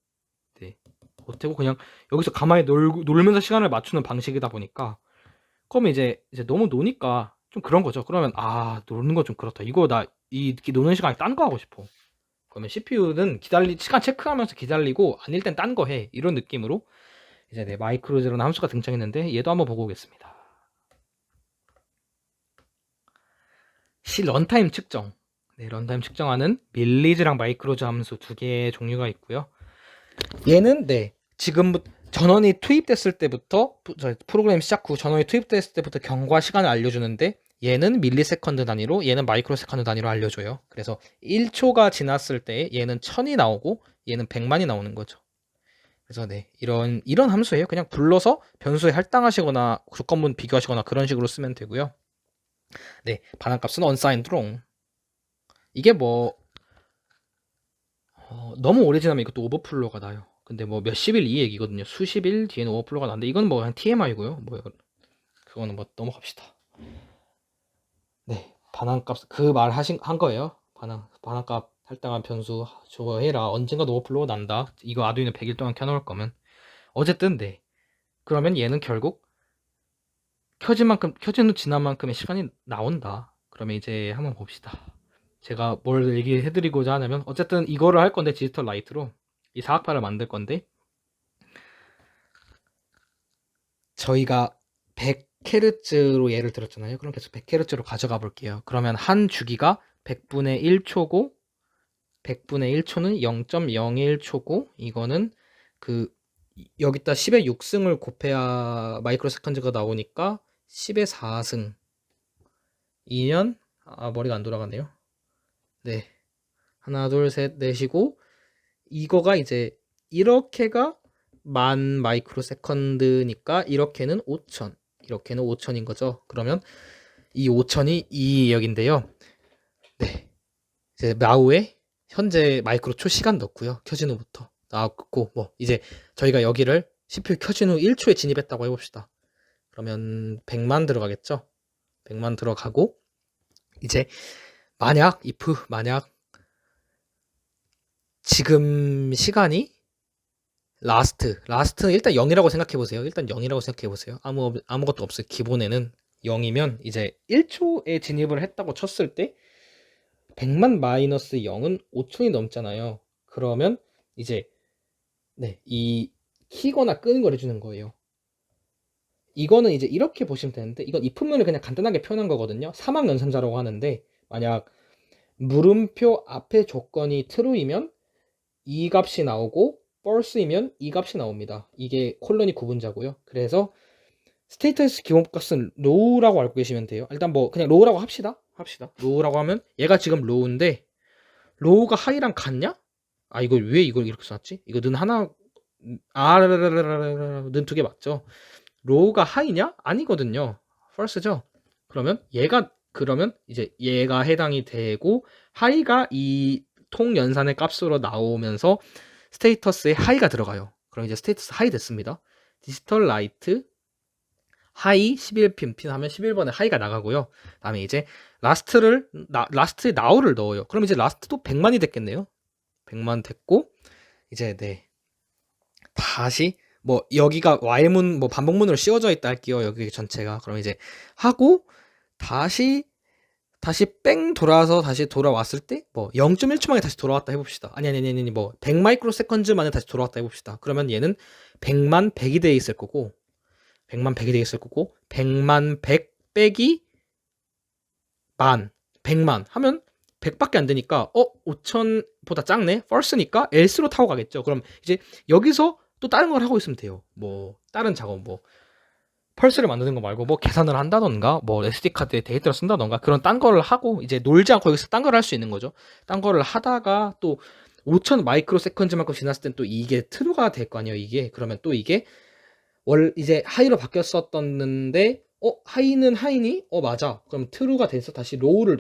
S1: 못하고 그냥 여기서 가만히 놀면서 시간을 맞추는 방식이다 보니까 그러면 이제 너무 노니까 좀 그런 거죠. 그러면 노는 거 좀 그렇다. 이거 나 이 노는 시간에 딴 거 하고 싶어. 그러면 CPU는 시간 체크하면서 기다리고 아닐 땐 딴 거 해. 이런 느낌으로 이제 마이크로제로라는 함수가 등장했는데 얘도 한번 보고 오겠습니다. 런타임 측정. 런타임 측정하는 밀리즈랑 마이크로즈 함수 두 개의 종류가 있고요. 얘는 지금부터 전원이 투입됐을 때부터 프로그램 시작 후 전원이 투입됐을 때부터 경과 시간을 알려주는데 얘는 밀리세컨드 단위로 얘는 마이크로세컨드 단위로 알려줘요. 그래서 1초가 지났을 때 얘는 1000이 나오고 얘는 100만이 나오는 거죠. 그래서 이런 함수예요. 그냥 불러서 변수에 할당하시거나 조건문 비교하시거나 그런 식으로 쓰면 되고요. 반환값은 unsigned wrong. 이게 뭐 너무 오래 지나면 이것도 오버플로가 나요. 근데 뭐 몇십 일 이 얘기거든요. 수십 일 뒤에는 오버플로가 나는데 이건 뭐 그냥 TMI고요. 뭐 그거는 뭐 넘어갑시다. 반환값 그 말 한 거예요. 반환값 할당한 변수 저거 해라. 언젠가 오버플로우 난다. 이거 아두이노 100일 동안 켜놓을 거면. 어쨌든 네. 그러면 얘는 결국 켜진 후 지난 만큼의 시간이 나온다. 그러면 이제 한번 봅시다. 제가 뭘 얘기해드리고자 하냐면 어쨌든 이거를 할 건데 디지털 라이트로 이 사각파를 만들 건데 저희가 100Hz로 예를 들었잖아요. 그럼 계속 100Hz로 가져가 볼게요. 그러면 한 주기가 100분의 1초고 100분의 1초는 0.01초고 이거는 그 여기다 10의 6승을 곱해야 마이크로 세컨즈가 나오니까 10의 4승 2년 머리가 안 돌아가네요. 네. 하나 둘 셋 넷이고 이거가 이제 이렇게가 만 마이크로 세컨드니까 이렇게는 5천 이렇게는 5천인 거죠. 그러면 이 5천이 이 역인데요. 네. 이제 마우에 현재 마이크로 초 시간 넣고요. 켜진 후부터 나왔고 뭐 이제 저희가 여기를 CPU 켜진 후 1초에 진입했다고 해봅시다. 그러면 100만 들어가겠죠. 100만 들어가고 이제 만약 지금 시간이 라스트는 일단 0이라고 생각해 보세요. 일단 0이라고 생각해 보세요. 아무것도 없어요. 기본에는 0이면 이제 1초에 진입을 했다고 쳤을 때 100만 마이너스 0은 5천이 넘잖아요. 그러면 이제 네, 이 키거나 끄는 걸 해주는 거예요. 이거는 이제 이렇게 보시면 되는데 이건 if문을 그냥 간단하게 표현한 거거든요. 사막 연산자라고 하는데 만약 물음표 앞에 조건이 true이면 이 값이 나오고 false이면 이 값이 나옵니다. 이게 콜론이 구분자고요. 그래서 스테이터스 기본값은 low라고 알고 계시면 돼요. 일단 뭐 그냥 low라고 합시다. low라고 하면 얘가 지금 low인데 low가 high랑 같냐? 아 이걸 왜 이걸 이렇게 써놨지? 이거 는 하나 는 두 개 맞죠? low가 high냐? 아니거든요. false죠. 그러면 이제 얘가 해당이 되고 high가 이 통 연산의 값으로 나오면서 스테이터스에 하이가 들어가요. 그럼 이제 스테이터스 하이 됐습니다. 디지털 라이트 하이 11핀 하면 11번에 하이가 나가고요. 다음에 이제 라스트에 나우를 넣어요. 그럼 이제 라스트도 100만이 됐겠네요. 100만 됐고 이제 네. 다시 뭐 여기가 Y문 뭐 반복문으로 씌워져 있다 할게요. 여기 전체가. 그럼 이제 하고 다시 뺑 돌아서 다시 돌아왔을 때 뭐 0.1초 만에 다시 돌아왔다 해봅시다. 아니 뭐 100 마이크로 세컨즈 만에 다시 돌아왔다 해봅시다. 그러면 얘는 100만 100이 돼 있을 거고 100만 100 빼기 만 100만 하면 100밖에 안 되니까 5천보다 작네. false니까 else로 타고 가겠죠. 그럼 이제 여기서 또 다른 걸 하고 있으면 돼요. 뭐 다른 작업 뭐 펄스를 만드는 거 말고 뭐 계산을 한다던가 뭐 SD카드에 데이터를 쓴다던가 그런 딴 거를 하고 이제 놀지 않고 여기서 딴 걸 할 수 있는 거죠. 딴 거를 하다가 또 5000 마이크로 세컨즈만큼 지났을 땐 또 이게 트루가 될 거 아니에요. 이게 그러면 또 이게 이제 하이로 바뀌었었는데 하이는 하이니? 맞아. 그럼 트루가 돼서 다시 로우를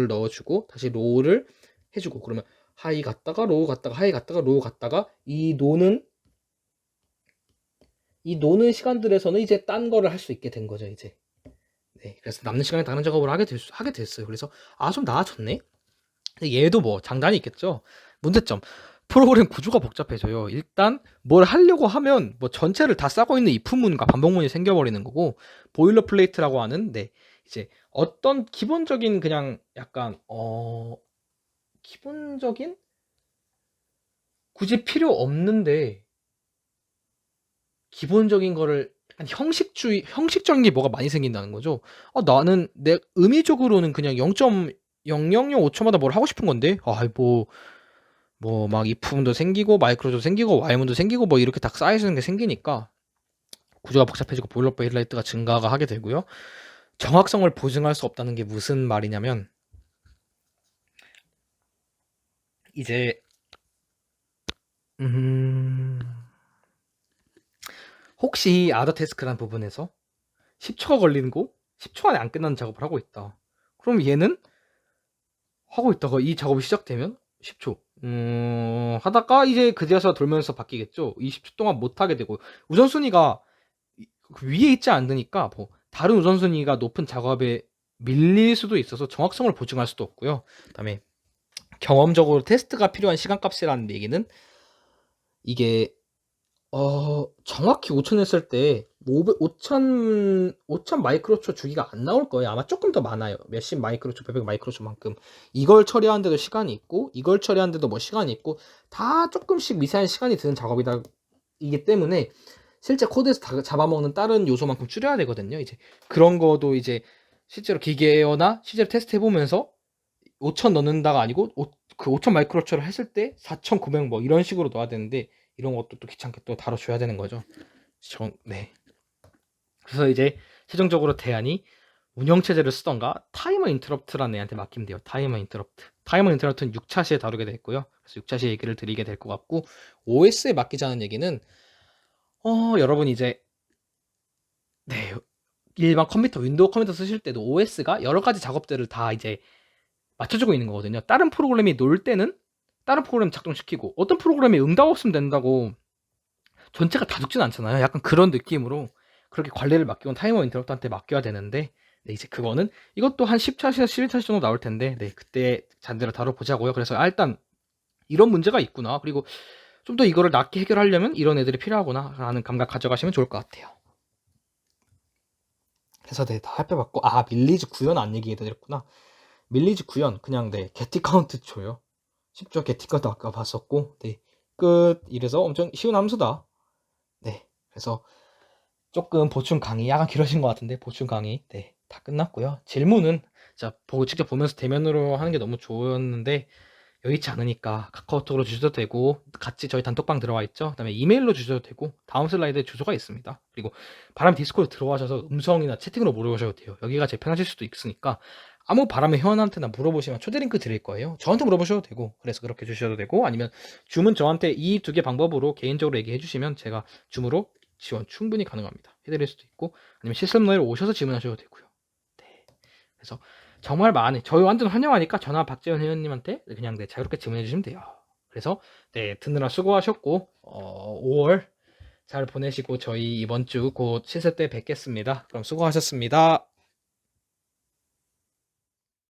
S1: 넣어주고 다시 로우를 해주고 그러면 하이 갔다가 로우 갔다가 하이 갔다가 로우 갔다가 이 노는 시간들에서는 이제 딴 거를 할 수 있게 된 거죠, 이제. 네, 그래서 남는 시간에 다른 작업을 하게 됐어요. 그래서 좀 나아졌네. 근데 얘도 뭐 장단이 있겠죠. 문제점. 프로그램 구조가 복잡해져요. 일단 뭘 하려고 하면 뭐 전체를 다 싸고 있는 if문과 반복문이 생겨버리는 거고 보일러 플레이트라고 하는 이제 어떤 기본적인 그냥 약간 기본적인 굳이 필요 없는데 기본적인 거를 약간 형식적인 게 뭐가 많이 생긴다는 거죠. 나는 내 의미적으로는 그냥 0.0005초마다 뭘 하고 싶은 건데, 뭐 막 if문도 생기고 마이크로도 생기고 y문도 생기고 뭐 이렇게 다 쌓여지는 게 생기니까 구조가 복잡해지고 보일러 플레이트가 증가가 하게 되고요. 정확성을 보증할 수 없다는 게 무슨 말이냐면 이제 혹시 아더 태스크라는 부분에서 10초가 걸리는 거 10초 안에 안 끝나는 작업을 하고 있다. 그럼 얘는 하고 있다가 이 작업이 시작되면 10초 하다가 이제 그제서 돌면서 바뀌겠죠. 20초 동안 못 하게 되고 우선순위가 위에 있지 않으니까 뭐 다른 우선순위가 높은 작업에 밀릴 수도 있어서 정확성을 보증할 수도 없고요. 그다음에 경험적으로 테스트가 필요한 시간값이라는 얘기는 이게 정확히 5천 했을 때 5천 마이크로초 주기가 안 나올 거예요. 아마 조금 더 많아요. 몇십 마이크로초, 몇백 마이크로초만큼. 이걸 처리하는데도 시간이 있고, 이걸 처리하는데도 뭐 시간이 있고, 다 조금씩 미세한 시간이 드는 작업이다. 이기 때문에 실제 코드에서 다 잡아먹는 다른 요소만큼 줄여야 되거든요. 이제 그런 거도 이제 실제로 기계어나 실제로 테스트 해보면서 5천 넣는다가 아니고 그 5천 마이크로초를 했을 때 4,900 뭐 이런 식으로 넣어야 되는데 이런 것도 또 귀찮게 또 다뤄줘야 되는 거죠. 네. 그래서 이제 최종적으로 대안이 운영체제를 쓰던가 타이머 인터럽트라는 애한테 맡기면 돼요. 타이머 인터럽트. 타이머 인터럽트는 6차 시에 다루게 됐고요. 그래서 6차 시 얘기를 드리게 될 것 같고 OS에 맡기자는 얘기는 여러분 이제 네 일반 컴퓨터 윈도우 컴퓨터 쓰실 때도 OS가 여러 가지 작업들을 다 이제 맞춰주고 있는 거거든요. 다른 프로그램이 놀 때는 다른 프로그램 작동시키고 어떤 프로그램에 응답 없으면 된다고 전체가 다 죽진 않잖아요. 약간 그런 느낌으로 그렇게 관리를 맡기고 타이머 인터럽트한테 맡겨야 되는데 네, 이제 그거는 이것도 한 10차시, 11차시 정도 나올 텐데 네, 그때 잔대로 다뤄보자고요. 그래서 일단 이런 문제가 있구나. 그리고 좀 더 이거를 낫게 해결하려면 이런 애들이 필요하구나 라는 감각 가져가시면 좋을 것 같아요. 그래서 네, 다 살펴봤고 밀리지 구현 안 얘기해드렸구나. 밀리지 구현 그냥 네 게티 카운트 줘요. 쉽죠. 게티 카운트 아까 봤었고 네 끝. 이래서 엄청 쉬운 함수다. 네 그래서 조금 보충 강의 약간 길어진 것 같은데 보충 강의 네 다 끝났고요. 질문은 자 보고 직접 보면서 대면으로 하는 게 너무 좋았는데 여의치 않으니까 카카오톡으로 주셔도 되고 같이 저희 단톡방 들어와 있죠. 그다음에 이메일로 주셔도 되고 다음 슬라이드에 주소가 있습니다. 그리고 바람 디스코드 들어가셔서 음성이나 채팅으로 물어보셔도 돼요. 여기가 제일 편하실 수도 있으니까 아무 바람의 회원한테나 물어보시면 초대 링크 드릴 거예요. 저한테 물어보셔도 되고 그래서 그렇게 주셔도 되고 아니면 줌은 저한테 이 두 개 방법으로 개인적으로 얘기해 주시면 제가 줌으로 지원 충분히 가능합니다. 해드릴 수도 있고 아니면 실습内로 오셔서 질문하셔도 되고요. 네. 그래서 정말 많이 저희 완전 환영하니까 전화 박재현 회원님한테 그냥 네, 자유롭게 질문해 주시면 돼요. 그래서 네 듣느라 수고하셨고 5월 잘 보내시고 저희 이번 주 곧 실습 때 뵙겠습니다. 그럼 수고하셨습니다.